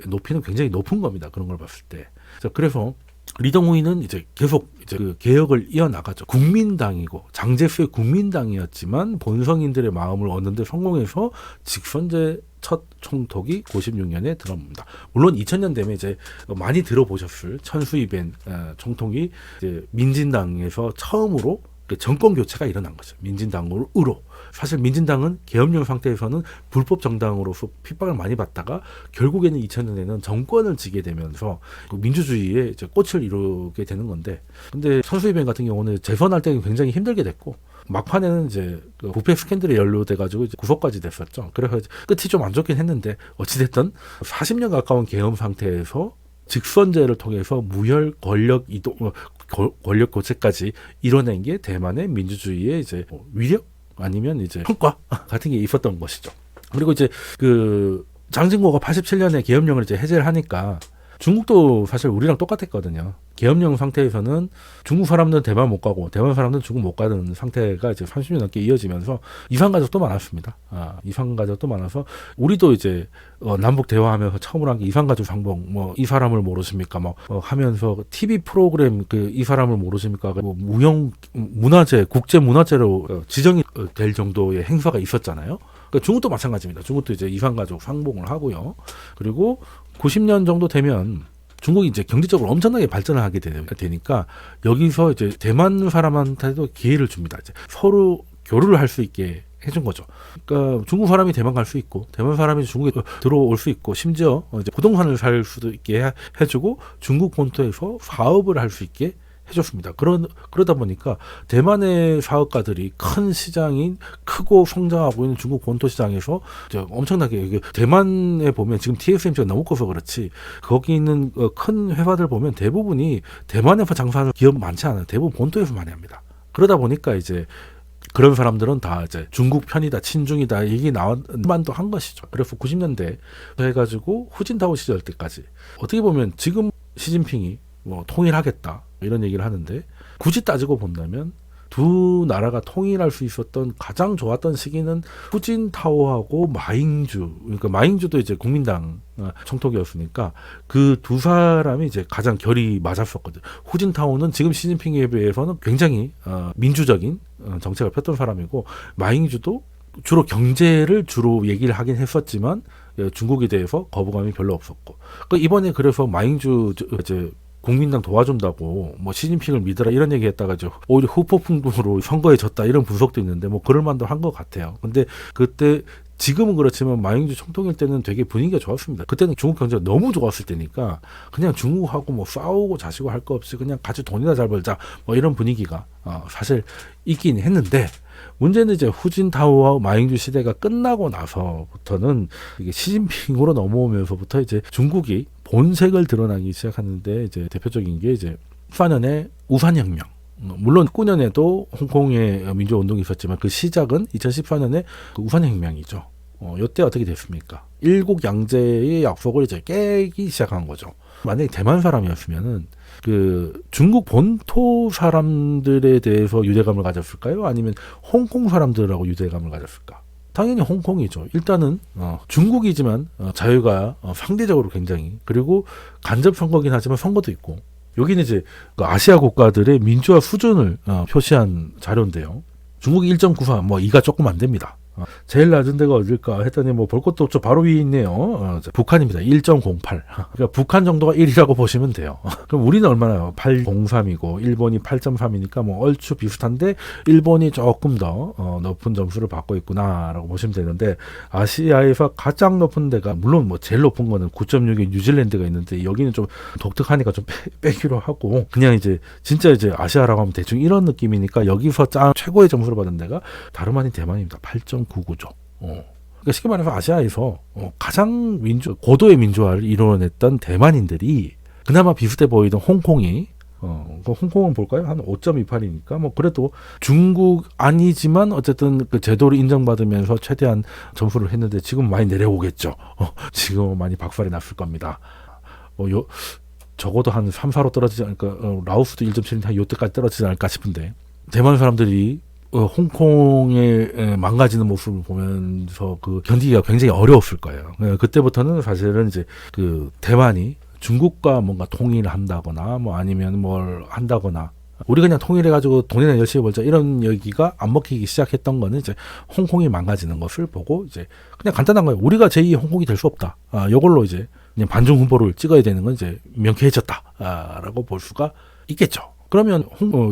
높이는 굉장히 높은 겁니다. 그런 걸 봤을 때. 그래서 리덩후이는 이제 계속 이제 그 개혁을 이어나가죠. 국민당이고 장제스의 국민당이었지만 본성인들의 마음을 얻는 데 성공해서 직선제 첫 총독이 96년에 들어옵니다. 물론 2000년 되면 이제 많이 들어보셨을 천수이벤 총통이 이제 민진당에서 처음으로 정권 교체가 일어난 거죠. 민진당으로. 사실 민진당은 계엄령 상태에서는 불법 정당으로서 핍박을 많이 받다가 결국에는 2000년에는 정권을 지게 되면서 민주주의에 이제 꽃을 이루게 되는 건데, 근데 천수이벤 같은 경우는 재선할 때는 굉장히 힘들게 됐고 막판에는 이제 부패 스캔들에 연루돼가지고 이제 구속까지 됐었죠. 그래서 끝이 좀 안 좋긴 했는데 어찌됐든 40년 가까운 계엄 상태에서 직선제를 통해서 무혈 권력 이동, 권력 교체까지 이뤄낸 게 대만의 민주주의의 이제 위력 아니면 이제 성과 같은 게 있었던 것이죠. 그리고 이제 장진고가 87년에 계엄령을 이제 해제를 하니까 중국도 사실 우리랑 똑같았거든요. 계엄령 상태에서는 중국 사람들은 대만 못 가고 대만 사람들은 중국 못 가는 상태가 이제 30년 넘게 이어지면서 이산 가족도 많았습니다. 이산 가족도 많아서 우리도 이제 남북 대화하면서 처음으로 한 게 이산 가족 상봉, 뭐 이 사람을 모르십니까? 뭐 하면서 TV 프로그램 그 이 사람을 모르십니까? 뭐 무형 문화재, 국제 문화재로 지정이 될 정도의 행사가 있었잖아요. 그러니까 중국도 마찬가지입니다. 중국도 이제 이산 가족 상봉을 하고요. 그리고 90년 정도 되면 중국이 이제 경제적으로 엄청나게 발전을 하게 되니까 여기서 이제 대만 사람한테도 기회를 줍니다. 이제 서로 교류를 할 수 있게 해준 거죠. 그러니까 중국 사람이 대만 갈 수 있고 대만 사람이 중국에 들어올 수 있고 심지어 이제 부동산을 살 수도 있게 해주고 중국 본토에서 사업을 할 수 있게 해줬습니다. 그러다 보니까 대만의 사업가들이 큰 시장인 크고 성장하고 있는 중국 본토 시장에서 엄청나게 대만에 보면 지금 TSMC가 너무 커서 그렇지 거기 있는 큰 회사들 보면 대부분이 대만에서 장사하는 기업 많지 않아요. 대부분 본토에서 많이 합니다. 그러다 보니까 이제 그런 사람들은 다 이제 중국 편이다, 친중이다 얘기 나만도 한 것이죠. 그래서 90년대 해가지고 후진타오 시절 때까지 어떻게 보면 지금 시진핑이 뭐 통일하겠다 이런 얘기를 하는데 굳이 따지고 본다면 두 나라가 통일할 수 있었던 가장 좋았던 시기는 후진타오하고 마잉주, 그러니까 마잉주도 이제 국민당 총독이었으니까 그 두 사람이 이제 가장 결이 맞았었거든. 후진타오는 지금 시진핑에 비해서는 굉장히 민주적인 정책을 폈던 사람이고 마잉주도 주로 경제를 주로 얘기를 하긴 했었지만 중국에 대해서 거부감이 별로 없었고 이번에 그래서 마잉주 이제 국민당 도와준다고 뭐 시진핑을 믿으라 이런 얘기했다가 오히려 후폭풍으로 선거에 졌다 이런 분석도 있는데 뭐 그럴 만도 한 것 같아요. 근데 그때 지금은 그렇지만 마잉주 총통일 때는 되게 분위기가 좋았습니다. 그때는 중국 경제가 너무 좋았을 때니까 그냥 중국하고 뭐 싸우고 자시고 할 거 없이 그냥 같이 돈이나 잘 벌자 뭐 이런 분위기가 사실 있긴 했는데 문제는 이제 후진타오와 마잉주 시대가 끝나고 나서부터는 이게 시진핑으로 넘어오면서부터 이제 중국이 본색을 드러나기 시작하는데 이제 대표적인 게 이제 14년에 우산혁명. 물론 9년에도 홍콩의 민주운동이 있었지만 그 시작은 2014년에 그 우산혁명이죠. 이때 어떻게 됐습니까? 일국 양제의 약속을 이제 깨기 시작한 거죠. 만약에 대만 사람이었으면은 그 중국 본토 사람들에 대해서 유대감을 가졌을까요? 아니면 홍콩 사람들하고 유대감을 가졌을까? 당연히 홍콩이죠. 일단은 중국이지만 자유가 상대적으로 굉장히 그리고 간접 선거긴 하지만 선거도 있고 여기는 이제 그 아시아 국가들의 민주화 수준을 표시한 자료인데요. 중국이 1.94, 뭐 2가 조금 안 됩니다. 제일 낮은 데가 어딜까 했더니 뭐 볼 것도 없죠. 바로 위에 있네요. 북한입니다. 1.08. 그러니까 북한 정도가 1이라고 보시면 돼요. 그럼 우리는 얼마나요? 803이고 일본이 8.3이니까 뭐 얼추 비슷한데 일본이 조금 더 높은 점수를 받고 있구나라고 보시면 되는데 아시아에서 가장 높은 데가 물론 뭐 제일 높은 거는 9.6의 뉴질랜드가 있는데 여기는 좀 독특하니까 좀 빼기로 하고 그냥 이제 진짜 이제 아시아라고 하면 대충 이런 느낌이니까 여기서 최고의 점수를 받은 데가 다름 아닌 대만입니다. 8.99죠. 그러니까 쉽게 말해서 아시아에서 가장 고도의 민주화를 이뤄냈던 대만인들이 그나마 비슷해 보이던 홍콩이 그 홍콩은 볼까요? 한 5.28이니까 뭐 그래도 중국 아니지만 어쨌든 그 제도를 인정받으면서 최대한 점수를 했는데 지금 많이 내려오겠죠. 지금 많이 박살이 났을 겁니다. 적어도 한 3, 4로 떨어지지 않을까. 라오스도 1.7인데 한 요때까지 떨어지지 않을까 싶은데 대만 사람들이 홍콩의 망가지는 모습을 보면서 그 견디기가 굉장히 어려웠을 거예요. 그때부터는 사실은 이제 그 대만이 중국과 뭔가 통일을 한다거나 뭐 아니면 뭘 한다거나 우리 그냥 통일해가지고 돈이나 열심히 벌자 이런 얘기가 안 먹히기 시작했던 거는 이제 홍콩이 망가지는 것을 보고 이제 그냥 간단한 거예요. 우리가 제2의 홍콩이 될 수 없다. 이걸로 이제 그냥 반중 후보를 찍어야 되는 건 이제 명쾌해졌다라고 볼 수가 있겠죠. 그러면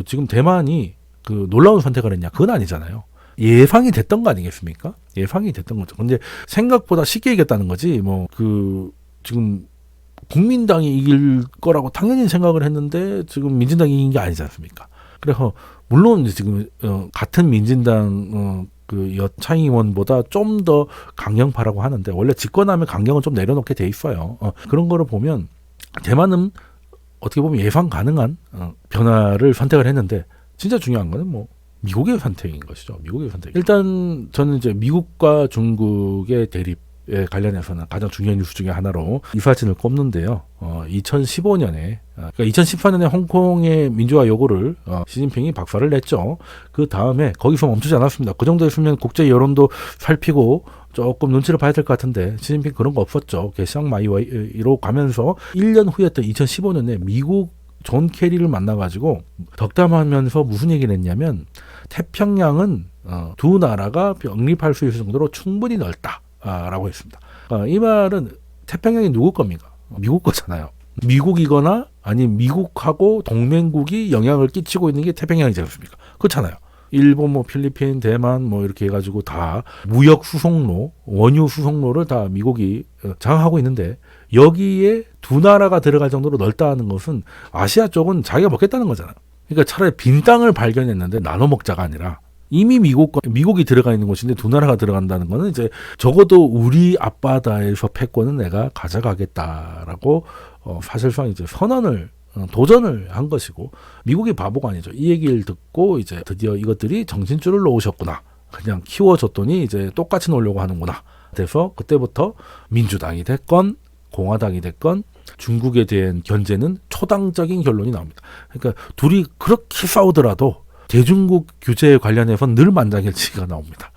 지금 대만이 그 놀라운 선택을 했냐? 그건 아니잖아요. 예상이 됐던 거 아니겠습니까? 예상이 됐던 거죠. 근데 생각보다 쉽게 이겼다는 거지. 뭐 지금 국민당이 이길 거라고 당연히 생각을 했는데 지금 민진당이 이긴 게 아니지 않습니까? 그래서 물론 지금 같은 민진당 그 여창 의원보다 좀 더 강경파라고 하는데 원래 집권하면 강경은 좀 내려놓게 돼 있어요. 그런 거를 보면 대만은 어떻게 보면 예상 가능한 변화를 선택을 했는데 진짜 중요한 거는 뭐 미국의 선택인 것이죠. 미국의 선택. 일단 저는 이제 미국과 중국의 대립 관련해서는 가장 중요한 뉴스 중에 하나로 이 사진을 꼽는데요. 2015년에 그러니까 2014년에 홍콩의 민주화 요구를 시진핑이 박살을 냈죠. 그 다음에 거기서 멈추지 않았습니다. 그 정도 했으면 국제 여론도 살피고 조금 눈치를 봐야 될 것 같은데 시진핑 그런 거 없었죠. 샹마이로 가면서 1년 후였던 2015년에 미국 존 케리를 만나가지고 덕담하면서 무슨 얘기를 했냐면 태평양은 두 나라가 영립할 수 있을 정도로 충분히 넓다라고 했습니다. 이 말은 태평양이 누구 겁니까? 미국 거잖아요. 미국이거나 아니면 미국하고 동맹국이 영향을 끼치고 있는 게 태평양이지 않습니까? 그렇잖아요. 일본, 필리핀, 대만 이렇게 해가지고 다 무역 수송로, 원유 수송로를 다 미국이 장악하고 있는데 여기에 두 나라가 들어갈 정도로 넓다는 것은 아시아 쪽은 자기가 먹겠다는 거잖아요. 그러니까 차라리 빈 땅을 발견했는데 나눠 먹자가 아니라 이미 미국이 들어가 있는 곳인데 두 나라가 들어간다는 거는 이제 적어도 우리 앞바다에서 패권은 내가 가져가겠다라고 사실상 이제 도전을 한 것이고 미국이 바보가 아니죠. 이 얘기를 듣고 이제 드디어 이것들이 정신줄을 놓으셨구나. 그냥 키워줬더니 이제 똑같이 놀려고 하는구나. 그래서 그때부터 민주당이 됐건 공화당이 됐건 중국에 대한 견제는 초당적인 결론이 나옵니다. 그러니까 둘이 그렇게 싸우더라도 대중국 규제에 관련해서는 늘 만장일치가 나옵니다.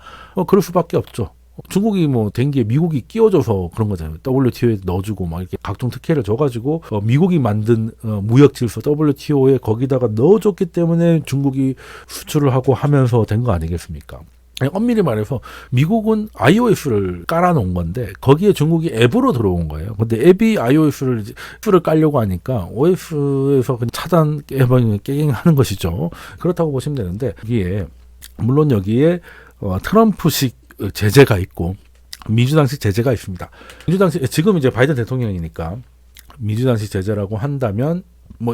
그럴 수밖에 없죠. 중국이 된 게 미국이 끼워줘서 그런 거잖아요. WTO에 넣어주고 막 이렇게 각종 특혜를 줘가지고 미국이 만든 무역 질서 WTO에 거기다가 넣어줬기 때문에 중국이 수출을 하고 하면서 된 거 아니겠습니까? 엄밀히 말해서 미국은 iOS를 깔아놓은 건데 거기에 중국이 앱으로 들어온 거예요. 근데 앱이 iOS를 깔려고 하니까 OS에서 그냥 차단 깨갱하는 것이죠. 그렇다고 보시면 되는데 물론 여기에 트럼프식 제재가 있고 민주당식 제재가 있습니다. 지금 이제 바이든 대통령이니까 민주당식 제재라고 한다면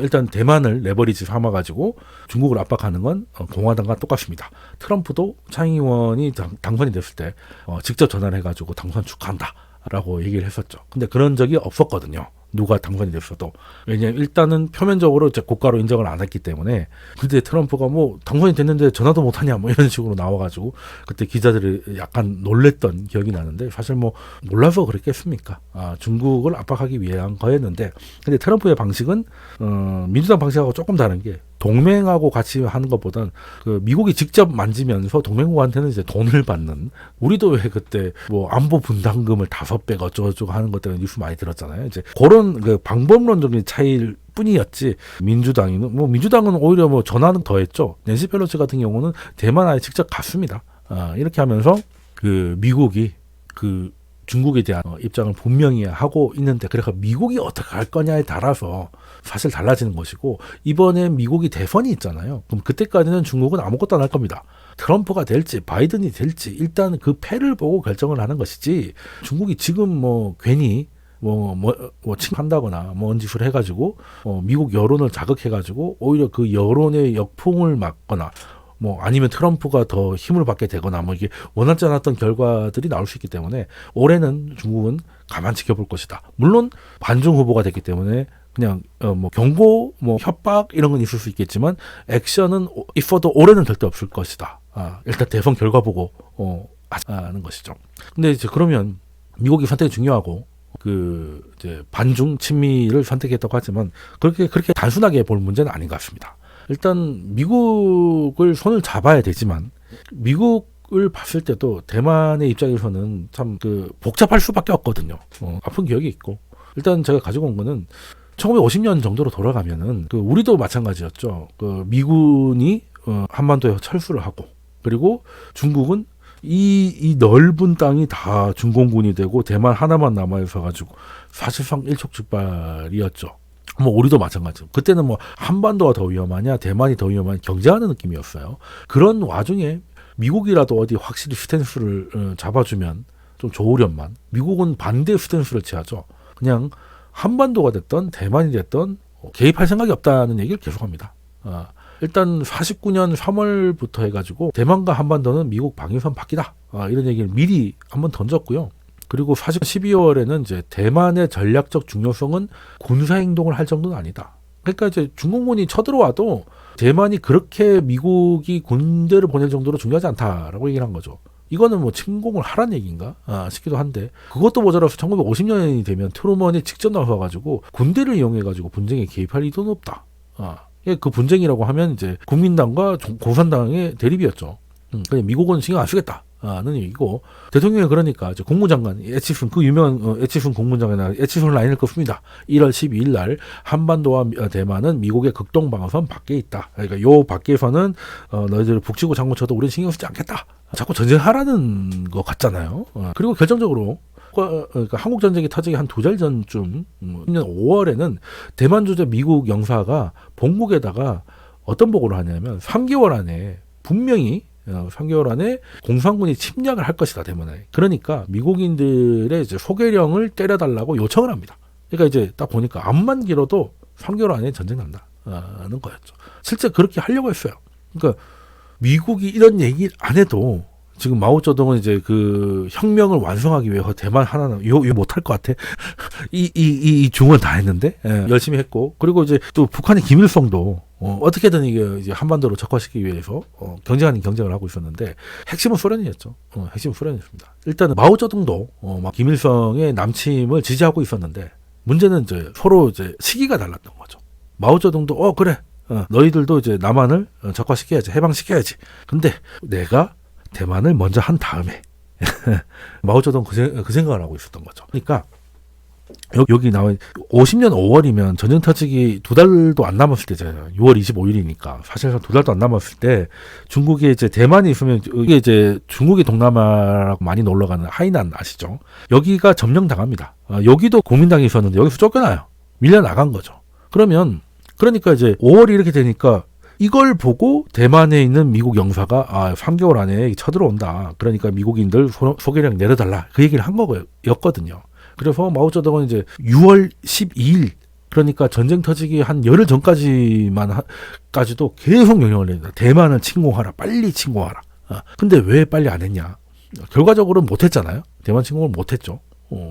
일단 대만을 레버리지 삼아가지고 중국을 압박하는 건 공화당과 똑같습니다. 트럼프도 상임위원이 당선이 됐을 때 직접 전화를 해가지고 당선 축하한다라고 얘기를 했었죠. 근데 그런 적이 없었거든요. 누가 당선이 됐어도. 왜냐하면 일단은 표면적으로 이제 고가로 인정을 안 했기 때문에. 근데 트럼프가 당선이 됐는데 전화도 못하냐 이런 식으로 나와가지고 그때 기자들이 약간 놀랬던 기억이 나는데 사실 몰라서 그랬겠습니까? 중국을 압박하기 위한 거였는데 근데 트럼프의 방식은 민주당 방식하고 조금 다른 게 동맹하고 같이 하는 것보단 미국이 직접 만지면서 동맹국한테는 이제 돈을 받는 우리도 왜 그때 안보 분담금을 5배 어쩌고저쩌고 하는 것 때문에 뉴스 많이 들었잖아요. 이제 그런 방법론적인 차이일 뿐이었지 민주당은 오히려 전화는 더했죠. 낸시 펠로시 같은 경우는 대만에 직접 갔습니다. 이렇게 하면서 미국이 중국에 대한 입장을 분명히 하고 있는데 그래서 미국이 어떻게 할 거냐에 따라서 사실 달라지는 것이고 이번에 미국이 대선이 있잖아요. 그럼 그때까지는 중국은 아무것도 안 할 겁니다. 트럼프가 될지 바이든이 될지 일단 그 패를 보고 결정을 하는 것이지 중국이 지금 괜히 침한다거나 뭔 짓을 해가지고 미국 여론을 자극해가지고 오히려 그 여론의 역풍을 막거나 아니면 트럼프가 더 힘을 받게 되거나 이게 원하지 않았던 결과들이 나올 수 있기 때문에 올해는 중국은 가만 지켜볼 것이다. 물론 반중 후보가 됐기 때문에 그냥 경고, 협박 이런 건 있을 수 있겠지만 액션은 있어도 올해는 절대 없을 것이다. 일단 대선 결과 보고 하는 것이죠. 근데 이제 그러면 미국이 선택이 중요하고 이제 반중 친미를 선택했다고 하지만 그렇게 단순하게 볼 문제는 아닌 것 같습니다. 일단 미국을 손을 잡아야 되지만 미국을 봤을 때도 대만의 입장에서는 참 복잡할 수밖에 없거든요. 아픈 기억이 있고 일단 제가 가지고 온 거는 1950년 정도로 돌아가면은 우리도 마찬가지였죠. 미군이 한반도에 철수를 하고 그리고 중국은 이 넓은 땅이 다 중공군이 되고 대만 하나만 남아 있어 가지고 사실상 일촉즉발이었죠. 우리도 마찬가지죠. 그때는 한반도가 더 위험하냐 대만이 더 위험하냐 경쟁하는 느낌이었어요. 그런 와중에 미국이라도 어디 확실히 스탠스를 잡아주면 좀 좋으련만 미국은 반대 스탠스를 취하죠. 그냥 한반도가 됐던 대만이 됐던 개입할 생각이 없다는 얘기를 계속합니다. 일단 49년 3월부터 해가지고 대만과 한반도는 미국 방위선 밖이다. 이런 얘기를 미리 한번 던졌고요. 그리고 12월에는 이제 대만의 전략적 중요성은 군사 행동을 할 정도는 아니다. 그러니까 이제 중공군이 쳐들어와도 대만이 그렇게 미국이 군대를 보낼 정도로 중요하지 않다라고 얘기를 한 거죠. 이거는 뭐 침공을 하란 얘기인가 싶기도 한데, 그것도 모자라서 1950년이 되면 트루먼이 직접 나와가지고 군대를 이용해가지고 분쟁에 개입할 의도는 없다. 그 분쟁이라고 하면 이제 국민당과 공산당의 대립이었죠. 그냥 미국은 신경 안 쓰겠다는 얘기고, 대통령이 그러니까 이제 국무장관 에치슨, 그 유명한 에치슨 국무장관이 에치슨 라인을 껐습니다. 1월 12일 날 한반도와 대만은 미국의 극동 방어선 밖에 있다. 그러니까 요 밖에서는 너희들 북치고 장구 쳐도 우리는 신경 쓰지 않겠다. 자꾸 전쟁하라는 것 같잖아요. 그리고 결정적으로 그러니까 한국 전쟁이 터지기 한 2달 전쯤 2000년 5월에는 대만 주재 미국 영사가 본국에다가 어떤 보고를 하냐면 3개월 안에 분명히 3개월 안에 공산군이 침략을 할 것이다, 대만에. 그러니까 미국인들의 이제 소개령을 때려달라고 요청을 합니다. 그러니까 이제 딱 보니까 암만 길어도 3개월 안에 전쟁 난다는 거였죠. 실제 그렇게 하려고 했어요. 그러니까 미국이 이런 얘기 안 해도 지금 마오쩌둥은 이제 그 혁명을 완성하기 위해서 대만 하나는 이거 못할 것 같아. 이 중을 다 했는데 열심히 했고, 그리고 이제 또 북한의 김일성도 어떻게든 이게 한반도로 적화시키기 위해서 경쟁을 하고 있었는데 핵심은 소련이었죠. 핵심은 소련이었습니다. 일단은 마오쩌둥도 막 김일성의 남침을 지지하고 있었는데, 문제는 이제 서로 이제 시기가 달랐던 거죠. 마오쩌둥도 그래, 너희들도 이제 남한을 적화시켜야지, 해방시켜야지. 근데 내가 대만을 먼저 한 다음에 마오쩌둥 그 생각을 하고 있었던 거죠. 그러니까 여기 나와 50년 5월이면 전쟁 터지기 2달도 안 남았을 때잖아요. 6월 25일이니까 사실상 2달도 안 남았을 때, 중국에 이제 대만이 있으면, 이게 이제 중국이 동남아라고 많이 놀러 가는 하이난 아시죠? 여기가 점령당합니다. 여기도 국민당이 있었는데 여기서 쫓겨나요. 밀려 나간 거죠. 그러니까 이제 5월이 이렇게 되니까 이걸 보고 대만에 있는 미국 영사가 3개월 안에 쳐들어온다. 그러니까 미국인들 소개령 내려달라. 그 얘기를 한 거였거든요. 그래서 마오쩌둥은 이제 6월 12일, 그러니까 전쟁 터지기 한 열흘 전까지도 계속 명령을 냅니다. 대만을 침공하라. 빨리 침공하라. 근데 왜 빨리 안 했냐? 결과적으로는 못했잖아요. 대만 침공을 못했죠.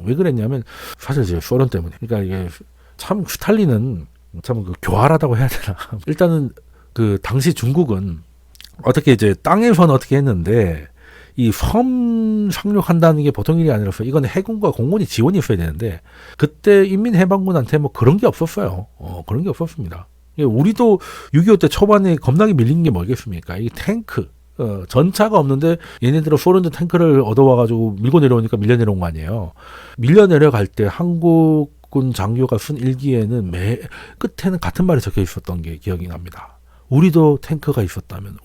왜 그랬냐면 사실 이제 소련 때문에. 그러니까 이게 참 스탈린은 참 교활하다고 해야 되나? 일단은 그 당시 중국은 어떻게 이제 땅에서는 어떻게 했는데, 이 섬 상륙한다는 게 보통 일이 아니라서 이건 해군과 공군이 지원이 있어야 되는데, 그때 인민해방군한테 뭐 그런 게 없었어요. 그런 게 없었습니다. 우리도 6.25 때 초반에 겁나게 밀린 게 뭐겠습니까? 이 탱크, 전차가 없는데 얘네들은 소련전 탱크를 얻어와가지고 밀고 내려오니까 밀려 내려온 거 아니에요. 밀려 내려갈 때 한국군 장교가 쓴 일기에는 끝에는 같은 말이 적혀 있었던 게 기억이 납니다. 우리도 탱크가 있었다면.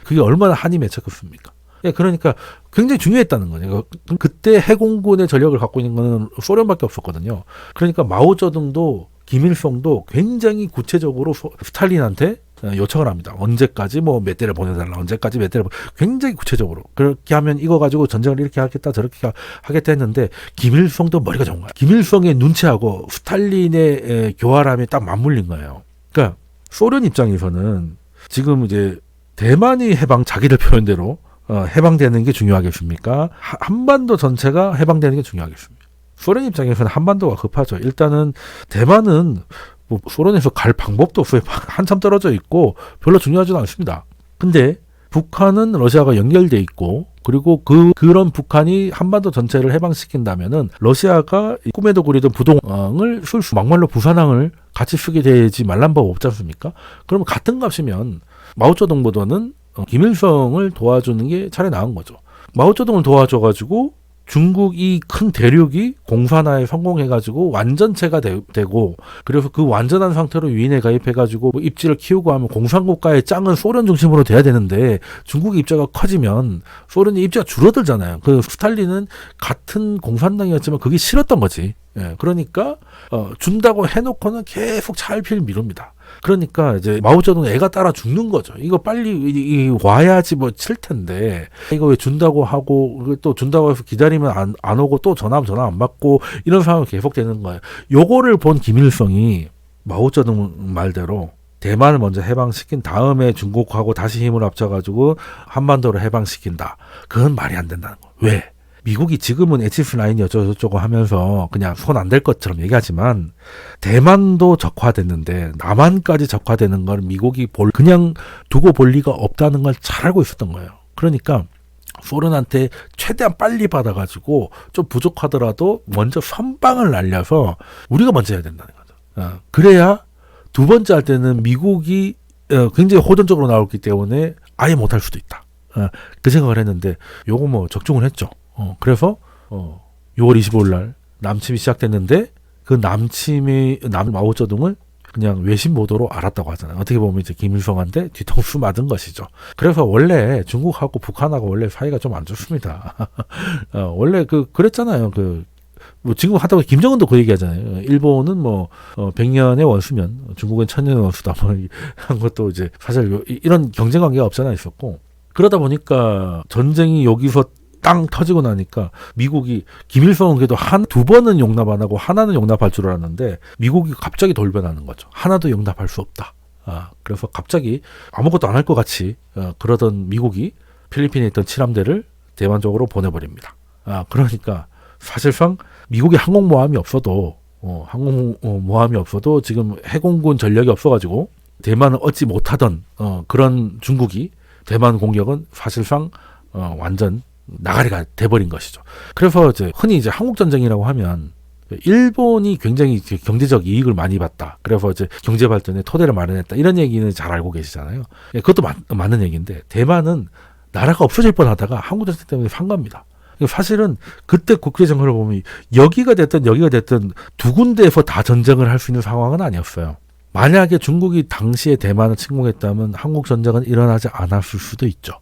그게 얼마나 한이 맺혔겠습니까? 그러니까 굉장히 중요했다는 거예요. 그때 해공군의 전력을 갖고 있는 거는 소련밖에 없었거든요. 그러니까 마오쩌둥도 김일성도 굉장히 구체적으로 스탈린한테 요청을 합니다. 언제까지 몇 대를 보내달라. 굉장히 구체적으로. 그렇게 하면 이거 가지고 전쟁을 이렇게 하겠다 저렇게 하겠다 했는데, 김일성도 머리가 좋은 거야. 김일성의 눈치하고 스탈린의 교활함이 딱 맞물린 거예요. 그러니까 소련 입장에서는 지금 이제 대만이 자기들 표현대로 해방되는 게 중요하겠습니까? 한반도 전체가 해방되는 게 중요하겠습니까? 소련 입장에서는 한반도가 급하죠. 일단은 대만은 소련에서 갈 방법도 없어요. 한참 떨어져 있고 별로 중요하지도 않습니다. 근데 북한은 러시아가 연결돼 있고, 그리고 그런 북한이 한반도 전체를 해방시킨다면은 러시아가 꿈에도 그리던 부동항을 막말로 부산항을 같이 쓰게 되지 말란 법 없지 않습니까? 그러면 같은 값이면 마오쩌둥보다는 김일성을 도와주는 게 차라리 나은 거죠. 마오쩌둥을 도와줘가지고 중국 이 큰 대륙이 공산화에 성공해가지고 완전체가 되고, 그래서 그 완전한 상태로 유인에 가입해가지고 입지를 키우고 하면 공산국가의 짱은 소련 중심으로 돼야 되는데, 중국의 입자가 커지면 소련의 입자가 줄어들잖아요. 그 스탈린은 같은 공산당이었지만 그게 싫었던 거지. 그러니까 준다고 해놓고는 계속 차일피일 미룹니다. 그러니까 이제 마오쩌둥 애가 따라 죽는 거죠. 이거 빨리 와야지 칠 텐데, 이거 왜 준다고 하고 또 준다고 해서 기다리면 안 오고 또 전화 안 받고 이런 상황이 계속되는 거예요. 요거를 본 김일성이 마오쩌둥 말대로 대만을 먼저 해방시킨 다음에 중국하고 다시 힘을 합쳐가지고 한반도를 해방시킨다. 그건 말이 안 된다는 거예요. 왜? 미국이 지금은 에치스 라인이 어쩌고저쩌고 하면서 그냥 손 안 댈 것처럼 얘기하지만, 대만도 적화됐는데 남한까지 적화되는 걸 미국이 그냥 두고 볼 리가 없다는 걸 잘 알고 있었던 거예요. 그러니까 소련한테 최대한 빨리 받아가지고 좀 부족하더라도 먼저 선방을 날려서 우리가 먼저 해야 된다는 거죠. 그래야 두 번째 할 때는 미국이 굉장히 호전적으로 나왔기 때문에 아예 못할 수도 있다. 그 생각을 했는데 요거 뭐 적중을 했죠. 그래서 6월 25일 날 남침이 시작됐는데 그 남침이 마오쩌둥을 그냥 외신 보도로 알았다고 하잖아요. 어떻게 보면 이제 김일성한테 뒤통수 맞은 것이죠. 그래서 원래 중국하고 북한하고 원래 사이가 좀 안 좋습니다. 원래 그랬잖아요. 뭐 지금 하다가 김정은도 그 얘기하잖아요. 일본은 뭐 100년의 원수면 중국은 1000년의 원수다. 뭐 한 것도 이제 사실 이런 경쟁 관계가 없잖아 있었고 그러다 보니까 전쟁이 여기서 땅 터지고 나니까 미국이 김일성은 그래도 두 번은 용납 안 하고 하나는 용납할 줄 알았는데 미국이 갑자기 돌변하는 거죠. 하나도 용납할 수 없다. 그래서 갑자기 아무것도 안 할 것 같이 그러던 미국이 필리핀에 있던 칠함대를 대만 쪽으로 보내버립니다. 그러니까 사실상 미국의 항공모함이 없어도 지금 해공군 전력이 없어가지고 대만을 얻지 못하던 그런 중국이 대만 공격은 사실상 완전 나가리가 돼버린 것이죠. 그래서 이제 흔히 이제 한국 전쟁이라고 하면 일본이 굉장히 경제적 이익을 많이 봤다. 그래서 이제 경제 발전의 토대를 마련했다. 이런 얘기는 잘 알고 계시잖아요. 그것도 맞는 얘기인데 대만은 나라가 없어질 뻔하다가 한국 전쟁 때문에 산 겁니다. 사실은 그때 국제정세를 보면 여기가 됐든 두 군데에서 다 전쟁을 할 수 있는 상황은 아니었어요. 만약에 중국이 당시에 대만을 침공했다면 한국 전쟁은 일어나지 않았을 수도 있죠.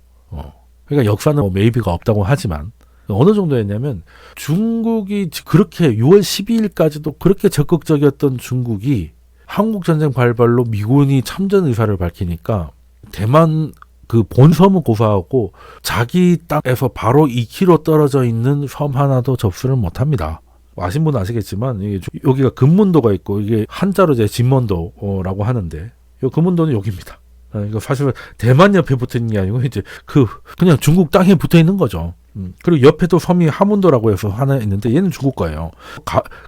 그러니까 역사는 뭐 메이비가 없다고 하지만 어느 정도였냐면 중국이 그렇게 6월 12일까지도 그렇게 적극적이었던 중국이 한국 전쟁 발발로 미군이 참전 의사를 밝히니까 대만 그 본섬은 고사하고 자기 땅에서 바로 2km 떨어져 있는 섬 하나도 접수를 못합니다. 아신 분은 아시겠지만 여기가 금문도가 있고 이게 한자로 이제 진먼도라고 하는데 이 금문도는 여기입니다. 이거 사실 대만 옆에 붙어 있는 게 아니고 이제 그냥 중국 땅에 붙어 있는 거죠. 그리고 옆에도 섬이 하문도라고 해서 하나 있는데 얘는 중국 거예요.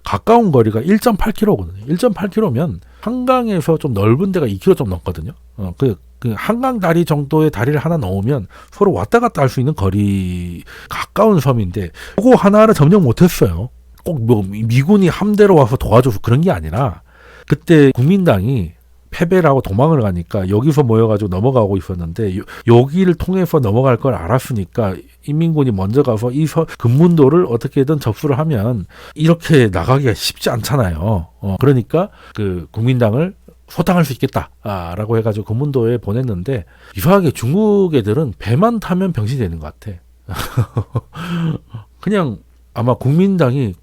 가까운 거리가 1.8km거든요. 1.8km면 한강에서 좀 넓은 데가 2km 좀 넘거든요. 그 한강 다리 정도의 다리를 하나 넣으면 서로 왔다 갔다 할 수 있는 거리 가까운 섬인데 그거 하나를 점령 못했어요. 꼭 뭐 미군이 함대로 와서 도와줘서 그런 게 아니라 그때 국민당이 패배라고 도망을 가니까 여기서 모여가지고 넘어가고 있었는데 여기를 통해서 넘어갈 걸 알았으니까 인민군이 먼저 가서 이 금문도를 어떻게든 접수를 하면 이렇게 나가기가 쉽지 않잖아요. 그러니까 그 국민당을 소탕할 수 있겠다라고 해가지고 금문도에 보냈는데 이상하게 중국 애들은 배만 타면 병신이 되는 것 같아. 그냥 아마 국민당이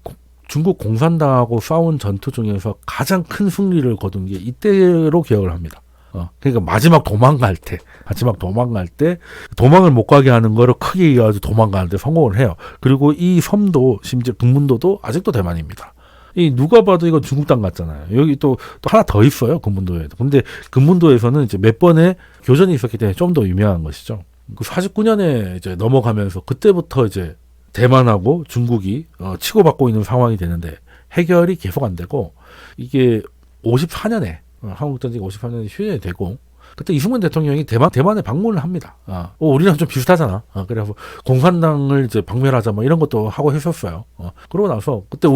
중국 공산당하고 싸운 전투 중에서 가장 큰 승리를 거둔 게 이때로 기억을 합니다. 그러니까 마지막 도망갈 때 도망을 못 가게 하는 거를 크게 얘기해가지고 도망가는데 성공을 해요. 그리고 이 섬도 심지어 금문도도 아직도 대만입니다. 이 누가 봐도 이건 중국 땅 같잖아요. 여기 또 하나 더 있어요. 금문도에도. 근데 금문도에서는 이제 몇 번의 교전이 있었기 때문에 좀 더 유명한 것이죠. 49년에 이제 넘어가면서 그때부터 이제 대만하고 중국이 치고받고 있는 상황이 되는데 해결이 계속 안 되고 이게 54년에 한국전쟁이 54년에 휴전이 되고 그때 이승만 대통령이 대만에 방문을 합니다. 우리랑 좀 비슷하잖아. 그래서 공산당을 이제 박멸하자 뭐 이런 것도 하고 했었어요. 그러고 나서 그때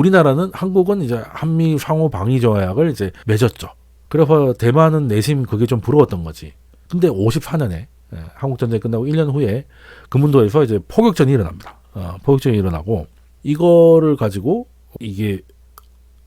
한국은 이제 한미 상호 방위 조약을 이제 맺었죠. 그래서 대만은 내심 그게 좀 부러웠던 거지. 근데 54년에 한국전쟁이 끝나고 1년 후에 금문도에서 이제 포격전이 일어납니다. 포격전이 일어나고 이거를 가지고 이게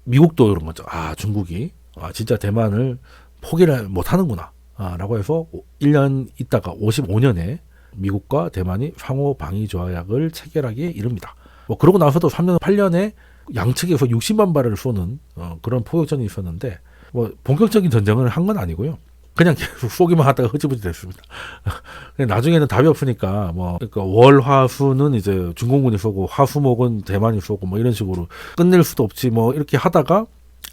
미국도 이런 거죠. 중국이 진짜 대만을 포기를 못하는구나 라고 해서 1년 있다가 55년에 미국과 대만이 상호 방위 조약을 체결하기에 이릅니다. 뭐 그러고 나서도 3년 8년에 양측에서 60만 발을 쏘는 그런 포격전이 있었는데 뭐 본격적인 전쟁을 한 건 아니고요. 그냥 계속 쏘기만 하다가 흐지부지 됐습니다. 나중에는 답이 없으니까 그러니까 월화수는 이제 중공군이 쏘고 화수목은 대만이 쏘고 뭐 이런 식으로 끝낼 수도 없지 뭐 이렇게 하다가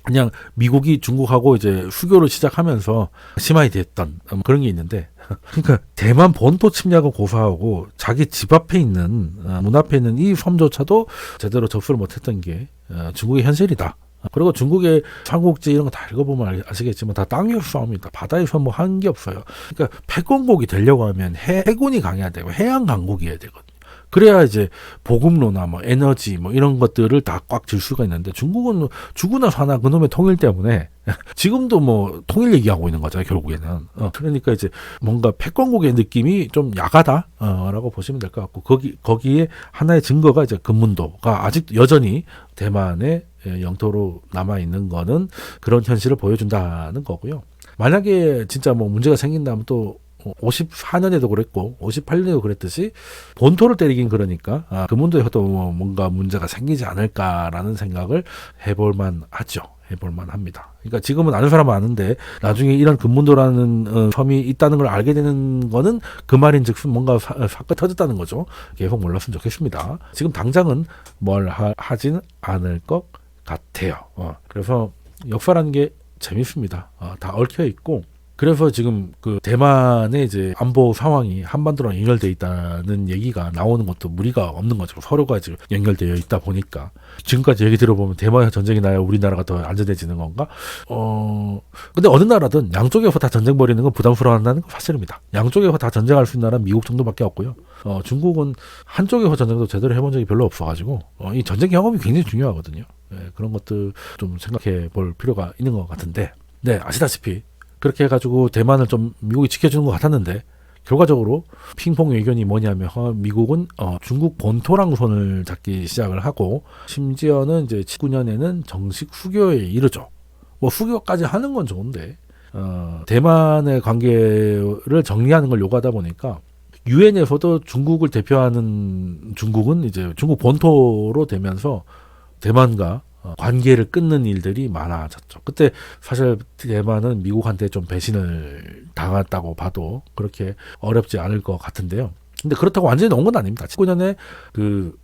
그냥 미국이 중국하고 이제 수교를 시작하면서 심화이 됐던 그런 게 있는데 그러니까 대만 본토 침략을 고사하고 자기 집 앞에 있는 문 앞에 있는 이 섬조차도 제대로 접수를 못했던 게 중국의 현실이다. 그리고 중국의 삼국지 이런 거 다 읽어보면 아시겠지만 다 땅 위에서 싸웁니다. 바다에서 뭐 하는 게 없어요. 그러니까 패권국이 되려고 하면 해군이 강해야 되고 해양 강국이어야 되거든요. 그래야 이제 보급로나 뭐 에너지 뭐 이런 것들을 다 꽉 질 수가 있는데 중국은 죽으나 사나 그놈의 통일 때문에 지금도 뭐 통일 얘기하고 있는 거잖아요, 결국에는. 그러니까 이제 뭔가 패권국의 느낌이 좀 야하다라고 보시면 될 것 같고 거기에 하나의 증거가 이제 금문도가 아직 여전히 대만의 영토로 남아 있는 거는 그런 현실을 보여준다는 거고요. 만약에 진짜 뭐 문제가 생긴다면 또 54년에도 그랬고 58년에도 그랬듯이 본토를 때리긴 그러니까 금문도에도 뭐 뭔가 문제가 생기지 않을까라는 생각을 해볼만 하죠. 해볼만 합니다. 그러니까 지금은 아는 사람은 아는데 나중에 이런 금문도라는 섬이 있다는 걸 알게 되는 거는 그 말인즉슨 뭔가 사건이 터졌다는 거죠. 계속 몰랐으면 좋겠습니다. 지금 당장은 뭘 하진 않을 것 같아요. 그래서 역사라는 게 재밌습니다. 다 얽혀 있고 그래서 지금 그 대만의 이제 안보 상황이 한반도랑 연결돼 있다는 얘기가 나오는 것도 무리가 없는 거죠. 서로가 지금 연결되어 있다 보니까 지금까지 얘기 들어보면 대만 전쟁이 나야 우리나라가 더 안전해지는 건가? 근데 어느 나라든 양쪽에서 다 전쟁 벌이는 건 부담스러워한다는 건 사실입니다. 양쪽에서 다 전쟁할 수 있는 나라는 미국 정도밖에 없고요. 중국은 한쪽에서 전쟁도 제대로 해본 적이 별로 없어가지고 이 전쟁 경험이 굉장히 중요하거든요. 그런 것들 좀 생각해 볼 필요가 있는 것 같은데, 네, 아시다시피 그렇게 해가지고 대만을 좀 미국이 지켜주는 것 같았는데 결과적으로 핑퐁 외교니 뭐냐면 미국은 중국 본토랑 손을 잡기 시작을 하고 심지어는 이제 19년에는 정식 수교에 이르죠. 뭐 수교까지 하는 건 좋은데 대만의 관계를 정리하는 걸 요구하다 보니까 유엔에서도 중국을 대표하는 중국은 이제 중국 본토로 되면서 대만과 관계를 끊는 일들이 많아졌죠. 그때 사실 대만은 미국한테 좀 배신을 당했다고 봐도 그렇게 어렵지 않을 것 같은데요. 근데 그렇다고 완전히 넣은 건 아닙니다. 19년에 그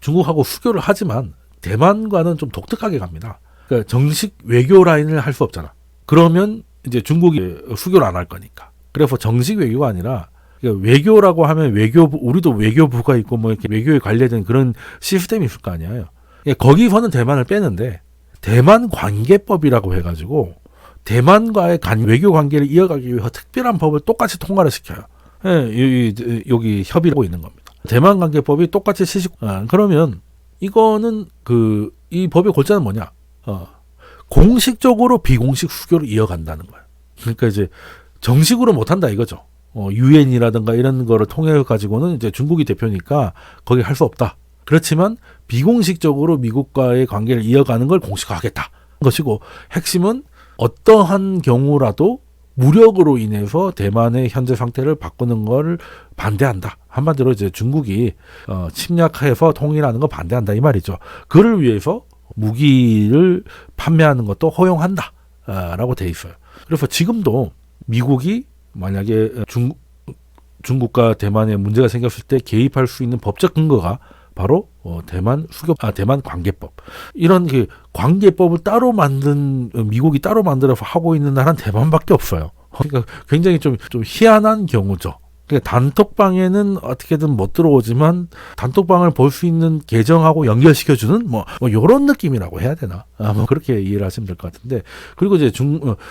중국하고 수교를 하지만 대만과는 좀 독특하게 갑니다. 그러니까 정식 외교 라인을 할 수 없잖아. 그러면 이제 중국이 수교를 안 할 거니까. 그래서 정식 외교가 아니라 그러니까 외교라고 하면 우리도 외교부가 있고 뭐 이렇게 외교에 관련된 그런 시스템이 있을 거 아니에요. 거기서는 대만을 빼는데 대만 관계법이라고 해가지고 대만과의 외교 관계를 이어가기 위해서 특별한 법을 똑같이 통과를 시켜요. 여기 협의를 하고 있는 겁니다. 대만 관계법이 똑같이 그러면 이거는 이 법의 골자는 뭐냐? 공식적으로 비공식 수교를 이어간다는 거예요. 그러니까 이제 정식으로 못한다 이거죠. 유엔이라든가 이런 거를 통해 가지고는 이제 중국이 대표니까 거기 할 수 없다. 그렇지만 비공식적으로 미국과의 관계를 이어가는 걸 공식화하겠다 것이고 핵심은 어떠한 경우라도 무력으로 인해서 대만의 현재 상태를 바꾸는 걸 반대한다. 한마디로 이제 중국이 침략해서 통일하는 거 반대한다 이 말이죠. 그를 위해서 무기를 판매하는 것도 허용한다 라고 돼 있어요. 그래서 지금도 미국이 만약에 중국과 대만에 문제가 생겼을 때 개입할 수 있는 법적 근거가 바로 대만 관계법. 이런 그 관계법을 따로 미국이 따로 만들어서 하고 있는 나라는 대만밖에 없어요. 그러니까 굉장히 좀 희한한 경우죠. 그러니까 단톡방에는 어떻게든 못 들어오지만 단톡방을 볼 수 있는 계정하고 연결시켜주는 뭐 이런 느낌이라고 해야 되나? 뭐 그렇게 이해를 하시면 될 것 같은데 그리고 이제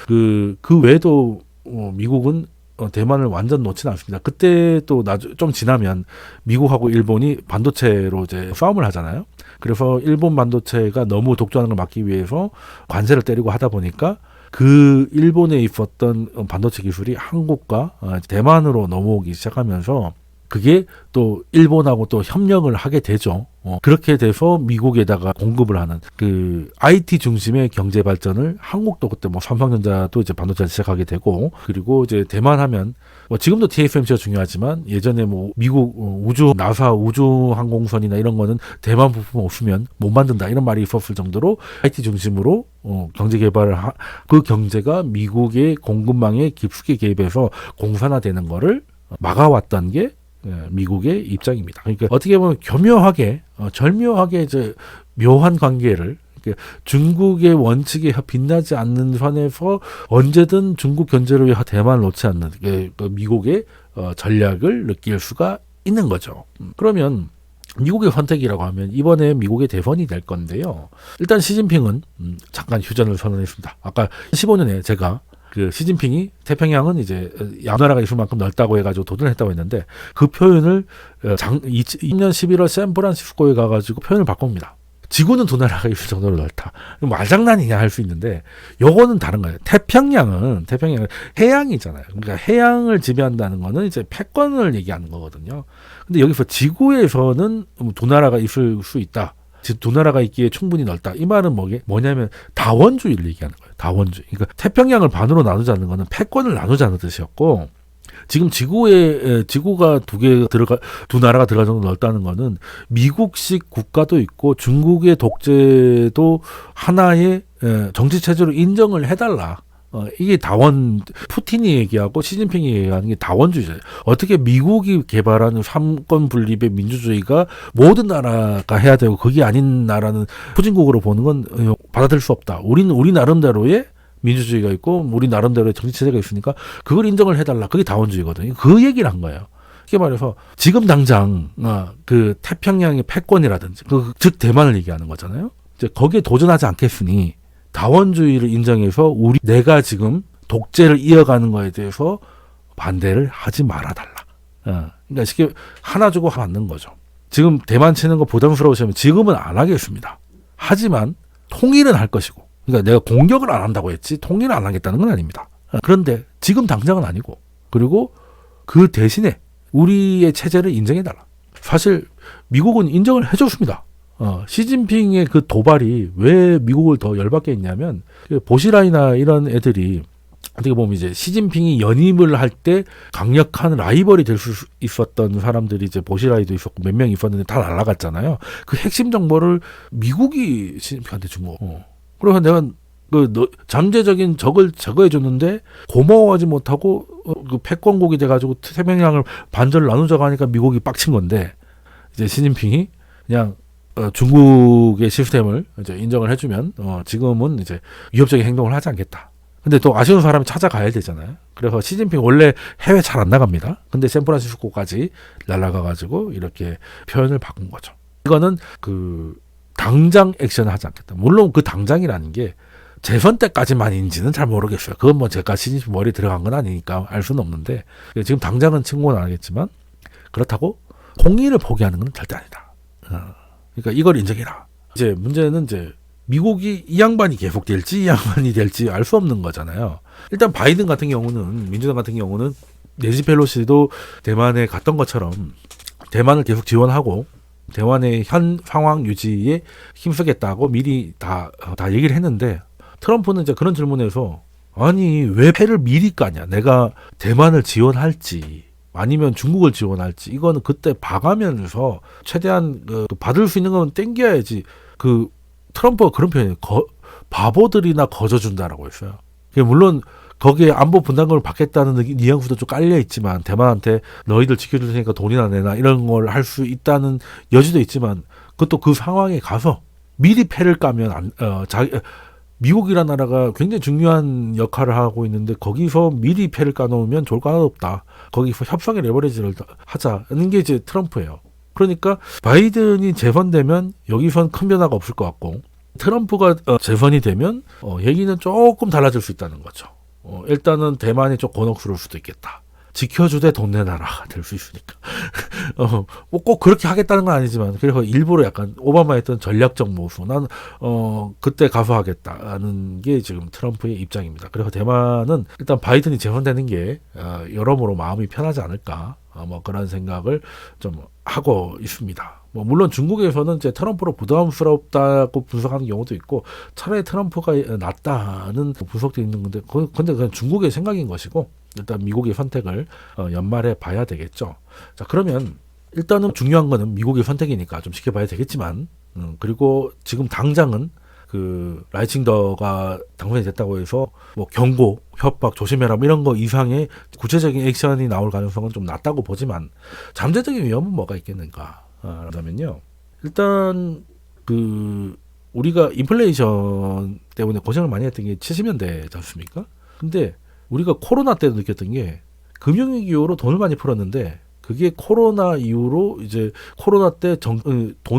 그 외에도 미국은 대만을 완전 놓지는 않습니다. 그때 또 좀 지나면 미국하고 일본이 반도체로 이제 싸움을 하잖아요. 그래서 일본 반도체가 너무 독주하는 걸 막기 위해서 관세를 때리고 하다 보니까 그 일본에 있었던 반도체 기술이 한국과 대만으로 넘어오기 시작하면서 그게 또 일본하고 또 협력을 하게 되죠. 그렇게 돼서 미국에다가 공급을 하는 그 IT 중심의 경제 발전을 한국도 그때 뭐 삼성전자도 이제 반도체를 시작하게 되고 그리고 이제 대만 하면 뭐 지금도 TSMC가 중요하지만 예전에 뭐 미국 나사 우주항공선이나 이런 거는 대만 부품 없으면 못 만든다 이런 말이 있었을 정도로 IT 중심으로 경제 개발을 그 경제가 미국의 공급망에 깊숙이 개입해서 공산화되는 거를 막아왔던 게 미국의 입장입니다. 그러니까 어떻게 보면 교묘하게 절묘하게 이제 묘한 관계를 중국의 원칙에 빛나지 않는 선에서 언제든 중국 견제를 위해 대만을 놓지 않는 미국의 전략을 느낄 수가 있는 거죠. 그러면 미국의 선택이라고 하면 이번에 미국의 대선이 될 건데요. 일단 시진핑은 잠깐 휴전을 선언했습니다. 아까 15년에 제가 그 시진핑이 태평양은 이제 양나라가 있을 만큼 넓다고 해가지고 도전을 했다고 했는데 그 표현을 2000년 11월 샌프란시스코에 가가지고 표현을 바꿉니다. 지구는 두 나라가 있을 정도로 넓다. 말장난이냐 할 수 있는데 요거는 다른 거예요. 태평양은 해양이잖아요. 그러니까 해양을 지배한다는 거는 이제 패권을 얘기하는 거거든요. 근데 여기서 지구에서는 두 나라가 있을 수 있다. 두 나라가 있기에 충분히 넓다. 이 말은 뭐냐면 다원주의를 얘기하는 거예요. 다원주의. 그러니까 태평양을 반으로 나누자는 거는 패권을 나누자는 뜻이었고, 지금 지구가 두 나라가 들어갈 정도 넓다는 거는 미국식 국가도 있고 중국의 독재도 하나의 정치 체제로 인정을 해달라. 이게 푸틴이 얘기하고 시진핑이 얘기하는 게 다원주의예요. 어떻게 미국이 개발한 삼권 분립의 민주주의가 모든 나라가 해야 되고 그게 아닌 나라는 후진국으로 보는 건 받아들일 수 없다. 우리 나름대로의 민주주의가 있고 우리 나름대로의 정치체제가 있으니까 그걸 인정을 해달라. 그게 다원주의거든요. 그 얘기를 한 거예요. 이게 말해서 지금 당장 그 태평양의 패권이라든지 즉 대만을 얘기하는 거잖아요. 이제 거기에 도전하지 않겠으니 다원주의를 인정해서 내가 지금 독재를 이어가는 거에 대해서 반대를 하지 말아달라. 그러니까 쉽게 하나 주고 맞는 거죠. 지금 대만 치는 거 부담스러우시면 지금은 안 하겠습니다. 하지만 통일은 할 것이고, 그러니까 내가 공격을 안 한다고 했지 통일을 안 하겠다는 건 아닙니다. 그런데 지금 당장은 아니고, 그리고 그 대신에 우리의 체제를 인정해달라. 사실 미국은 인정을 해줬습니다. 시진핑의 그 도발이 왜 미국을 더 열받게 했냐면, 보시라이나 이런 애들이 어떻게 보면 이제 시진핑이 연임을 할 때 강력한 라이벌이 될 수 있었던 사람들이 이제 보시라이도 있었고 몇 명 있었는데 다 날아갔잖아요. 그 핵심 정보를 미국이 시진핑한테 준 거. 그래서 내가 잠재적인 적을 제거해줬는데 고마워하지 못하고 그 패권국이 돼가지고 태평양을 반절 나누자고 하니까 미국이 빡친 건데, 이제 시진핑이 그냥 중국의 시스템을 이제 인정을 해주면 지금은 이제 위협적인 행동을 하지 않겠다. 근데 또 아쉬운 사람이 찾아가야 되잖아요. 그래서 시진핑 원래 해외 잘 안 나갑니다. 근데 샌프란시스코까지 날아가가지고 이렇게 표현을 바꾼 거죠. 이거는 그 당장 액션을 하지 않겠다. 물론 그 당장이라는 게 재선 때까지만인지는 잘 모르겠어요. 그건 뭐 제가 시진핑 머리에 들어간 건 아니니까 알 수는 없는데, 지금 당장은 친구는 안 하겠지만 그렇다고 통일을 포기하는 건 절대 아니다. 그러니까 이걸 인정해라. 이제 문제는 이제 미국이 이 양반이 계속 될지 이 양반이 될지 알 수 없는 거잖아요. 일단 바이든 같은 경우는, 민주당 같은 경우는 낸시 펠로시도 대만에 갔던 것처럼 대만을 계속 지원하고 대만의 현 상황 유지에 힘쓰겠다고 미리 다 얘기를 했는데, 트럼프는 이제 그런 질문에서 아니 왜 패를 미리 까냐, 내가 대만을 지원할지 아니면 중국을 지원할지 이거는 그때 봐가면서 최대한 받을 수 있는 건 땡겨야지. 그 트럼프가 그런 표현이에요. 바보들이나 거저준다라고 했어요. 물론 거기에 안보 분담금을 받겠다는 뉘앙스도 좀 깔려 있지만, 대만한테 너희들 지켜줄 테니까 돈이나 내나 이런 걸 할 수 있다는 여지도 있지만, 그것도 그 상황에 가서 미리 패를 까면 미국이라는 나라가 굉장히 중요한 역할을 하고 있는데 거기서 미리 패를 까놓으면 좋을 거 하나도 없다. 거기서 협상의 레버리지를 하자는 게 이제 트럼프예요. 그러니까 바이든이 재선되면 여기선 큰 변화가 없을 것 같고, 트럼프가 재선이 되면 얘기는 조금 달라질 수 있다는 거죠. 일단은 대만이 좀 곤혹스러울 수도 있겠다. 지켜주되 돈 내놔라 될 수 있으니까. 뭐 꼭 그렇게 하겠다는 건 아니지만, 그래서 일부러 약간 오바마 했던 전략적 모수, 난 그때 가서 하겠다는 게 지금 트럼프의 입장입니다. 그래서 대만은 일단 바이든이 재선되는 게 여러모로 마음이 편하지 않을까, 뭐 그런 생각을 좀 하고 있습니다. 뭐 물론 중국에서는 이제 트럼프로 부담스럽다고 분석하는 경우도 있고, 차라리 트럼프가 낫다는 분석도 있는 건데, 근데 그건 중국의 생각인 것이고, 일단 미국의 선택을 연말에 봐야 되겠죠. 자, 그러면 일단은 중요한 거는 미국의 선택이니까 좀 지켜봐야 되겠지만, 그리고 지금 당장은 그 라이칭더가 당선이 됐다고 해서 뭐 경고, 협박, 조심해라 뭐 이런 거 이상의 구체적인 액션이 나올 가능성은 좀 낮다고 보지만, 잠재적인 위험은 뭐가 있겠는가 하면요, 일단 그 우리가 인플레이션 때문에 고생을 많이 했던 게 70년대지 않습니까? 근데 우리가 코로나 때도 느꼈던 게, 금융위기 이후로 돈을 많이 풀었는데 그게 코로나 이후로 이제 코로나 때 돈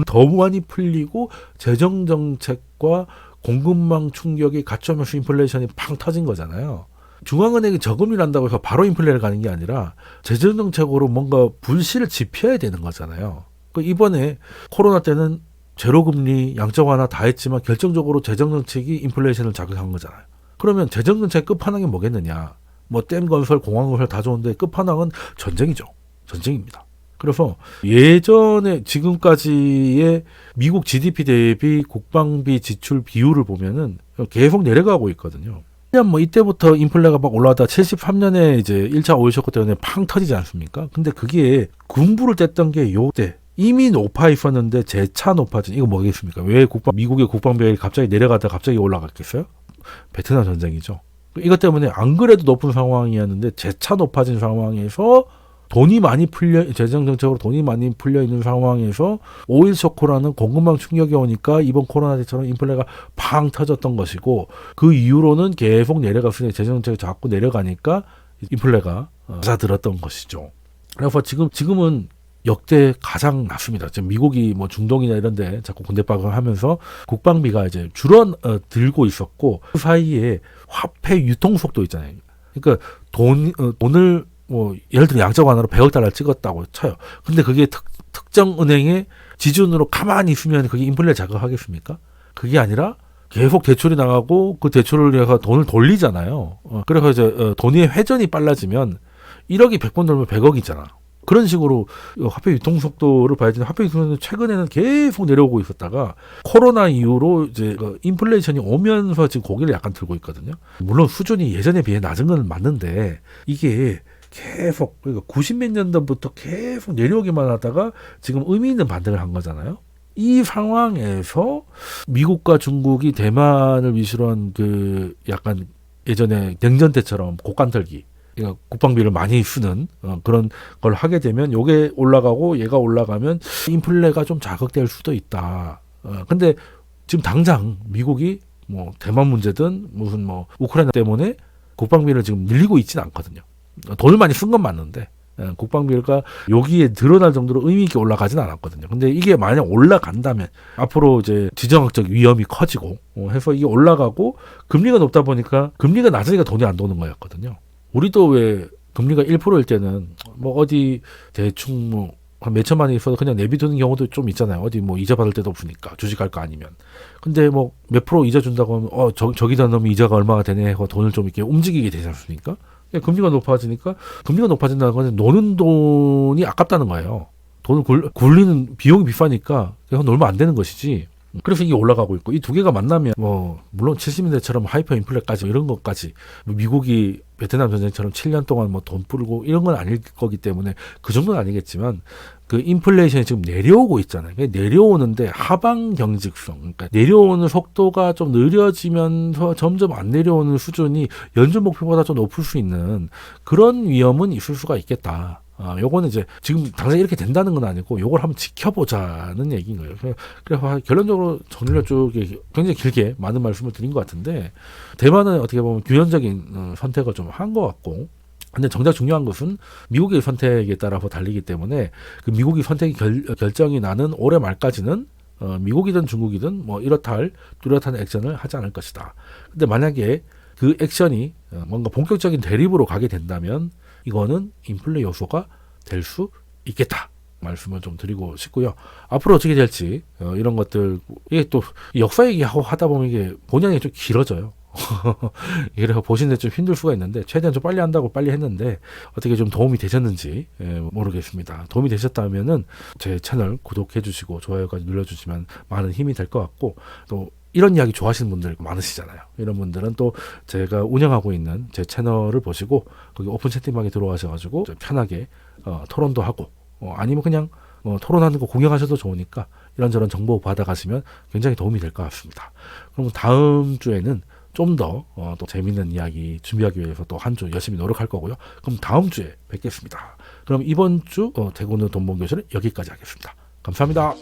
더 많이 풀리고 재정정책과 공급망 충격이 갖춰면서 인플레이션이 팡 터진 거잖아요. 중앙은행이 저금리를 한다고 해서 바로 인플레를 가는 게 아니라 재정정책으로 뭔가 불씨를 지펴야 되는 거잖아요. 이번에 코로나 때는 제로금리, 양적 완화 다 했지만 결정적으로 재정정책이 인플레이션을 자극한 거잖아요. 그러면 재정정책 끝판왕이 뭐겠느냐. 뭐 댐 건설, 공항 건설 다 좋은데 끝판왕은 전쟁이죠. 전쟁입니다. 그래서 예전에 지금까지의 미국 GDP 대비 국방비 지출 비율을 보면은 계속 내려가고 있거든요. 그냥 뭐 이때부터 인플레가 막 올라가다 73년에 이제 1차 오일 쇼크 때문에 팡 터지지 않습니까? 근데 그게 군부를 뗐던 게 요때 이미 높아 있었는데 재차 높아진 이거 뭐겠습니까? 왜 미국의 국방비가 갑자기 내려가다 갑자기 올라갔겠어요? 베트남 전쟁이죠. 이것 때문에 안 그래도 높은 상황이었는데 재차 높아진 상황에서 돈이 많이 재정정책으로 돈이 많이 풀려 있는 상황에서 오일 쇼크라는 공급망 충격이 오니까 이번 코로나 때처럼 인플레가 팡 터졌던 것이고 그 이후로는 계속 내려갔으니 재정정책이 자꾸 내려가니까 인플레가 맞아들었던 것이죠. 그래서 지금은 역대 가장 낮습니다. 지금 미국이 뭐 중동이나 이런데 자꾸 군대박을 하면서 국방비가 이제 줄어들고 있었고 그 사이에 화폐 유통 속도 있잖아요. 그러니까 돈을 뭐 예를 들어 양적 완화로 100억 달러 찍었다고 쳐요. 근데 그게 특정 은행의 지준으로 가만히 있으면 그게 인플레 자극하겠습니까? 그게 아니라 계속 대출이 나가고 그 대출을 위해서 돈을 돌리잖아요. 그래서 이제 돈의 회전이 빨라지면 1억이 100번 돌면 100억이잖아. 그런 식으로 화폐 유통 속도를 봐야 되는데 화폐 유통 속도는 최근에는 계속 내려오고 있었다가 코로나 이후로 이제 인플레이션이 오면서 지금 고개를 약간 들고 있거든요. 물론 수준이 예전에 비해 낮은 건 맞는데 이게 계속 그러니까 90몇 년도부터 계속 내려오기만 하다가 지금 의미 있는 반등을 한 거잖아요. 이 상황에서 미국과 중국이 대만을 위주로 한 그 약간 예전에 냉전 때처럼 곡간털기 그러니까 국방비를 많이 쓰는 그런 걸 하게 되면 요게 올라가고 얘가 올라가면 인플레가 좀 자극될 수도 있다. 근데 지금 당장 미국이 뭐 대만 문제든 무슨 뭐 우크라이나 때문에 국방비를 지금 늘리고 있지는 않거든요. 돈을 많이 쓴 건 맞는데 국방비가 여기에 드러날 정도로 의미 있게 올라가지는 않았거든요. 근데 이게 만약 올라간다면 앞으로 이제 지정학적 위험이 커지고 해서 이게 올라가고 금리가 높다 보니까 금리가 낮으니까 돈이 안 도는 거였거든요. 우리도 왜 금리가 1%일 때는 뭐 어디 대충 뭐 한 몇천만 원이 있어서 그냥 내비두는 경우도 좀 있잖아요. 어디 뭐 이자 받을 데도 없으니까 주식할 거 아니면. 근데 뭐 몇 프로 이자 준다고 하면 저기다 넣으면 이자가 얼마가 되네 하고 돈을 좀 이렇게 움직이게 되지 않습니까? 금리가 높아지니까 금리가 높아진다는 건 노는 돈이 아깝다는 거예요. 돈을 굴리는 비용이 비싸니까 그냥 놀면 안 되는 것이지. 그래서 이게 올라가고 있고 이 두 개가 만나면 뭐 물론 70년대처럼 하이퍼 인플레까지 이런 것까지 미국이 베트남 전쟁처럼 7년 동안 뭐 돈 뿌리고 이런 건 아닐 거기 때문에 그 정도는 아니겠지만 그 인플레이션이 지금 내려오고 있잖아요. 내려오는데 하방 경직성, 그러니까 내려오는 속도가 좀 느려지면서 점점 안 내려오는 수준이 연준 목표보다 좀 높을 수 있는 그런 위험은 있을 수가 있겠다. 요거는 이제 지금 당장 이렇게 된다는 건 아니고 요걸 한번 지켜보자는 얘기인 거예요. 그래서 결론적으로 정리를 쭉 굉장히 길게 많은 말씀을 드린 것 같은데 대만은 어떻게 보면 규현적인 선택을 좀 한 것 같고 근데 정작 중요한 것은 미국의 선택에 따라서 달리기 때문에 그 미국이 선택이 결정이 나는 올해 말까지는 미국이든 중국이든 뭐 이렇다 할 뚜렷한 액션을 하지 않을 것이다. 근데 만약에 그 액션이 뭔가 본격적인 대립으로 가게 된다면 이거는 인플레 요소가 될 수 있겠다. 말씀을 좀 드리고 싶고요. 앞으로 어떻게 될지 이런 것들 이게 또 역사 얘기하고 하다 보면 이게 본연이 좀 길어져요. 그래서 보시는데 좀 힘들 수가 있는데 최대한 좀 빨리 한다고 빨리 했는데 어떻게 좀 도움이 되셨는지 모르겠습니다. 도움이 되셨다면은 제 채널 구독해 주시고 좋아요까지 눌러주시면 많은 힘이 될 것 같고 또 이런 이야기 좋아하시는 분들 많으시잖아요. 이런 분들은 또 제가 운영하고 있는 제 채널을 보시고 거기 오픈 채팅방에 들어와셔가지고 편하게 토론도 하고 아니면 그냥 토론하는 거 구경하셔도 좋으니까 이런저런 정보 받아가시면 굉장히 도움이 될 것 같습니다. 그럼 다음 주에는 좀 더 또 재밌는 이야기 준비하기 위해서 또 한 주 열심히 노력할 거고요. 그럼 다음 주에 뵙겠습니다. 그럼 이번 주 대구는 돈봉교실은 여기까지 하겠습니다. 감사합니다.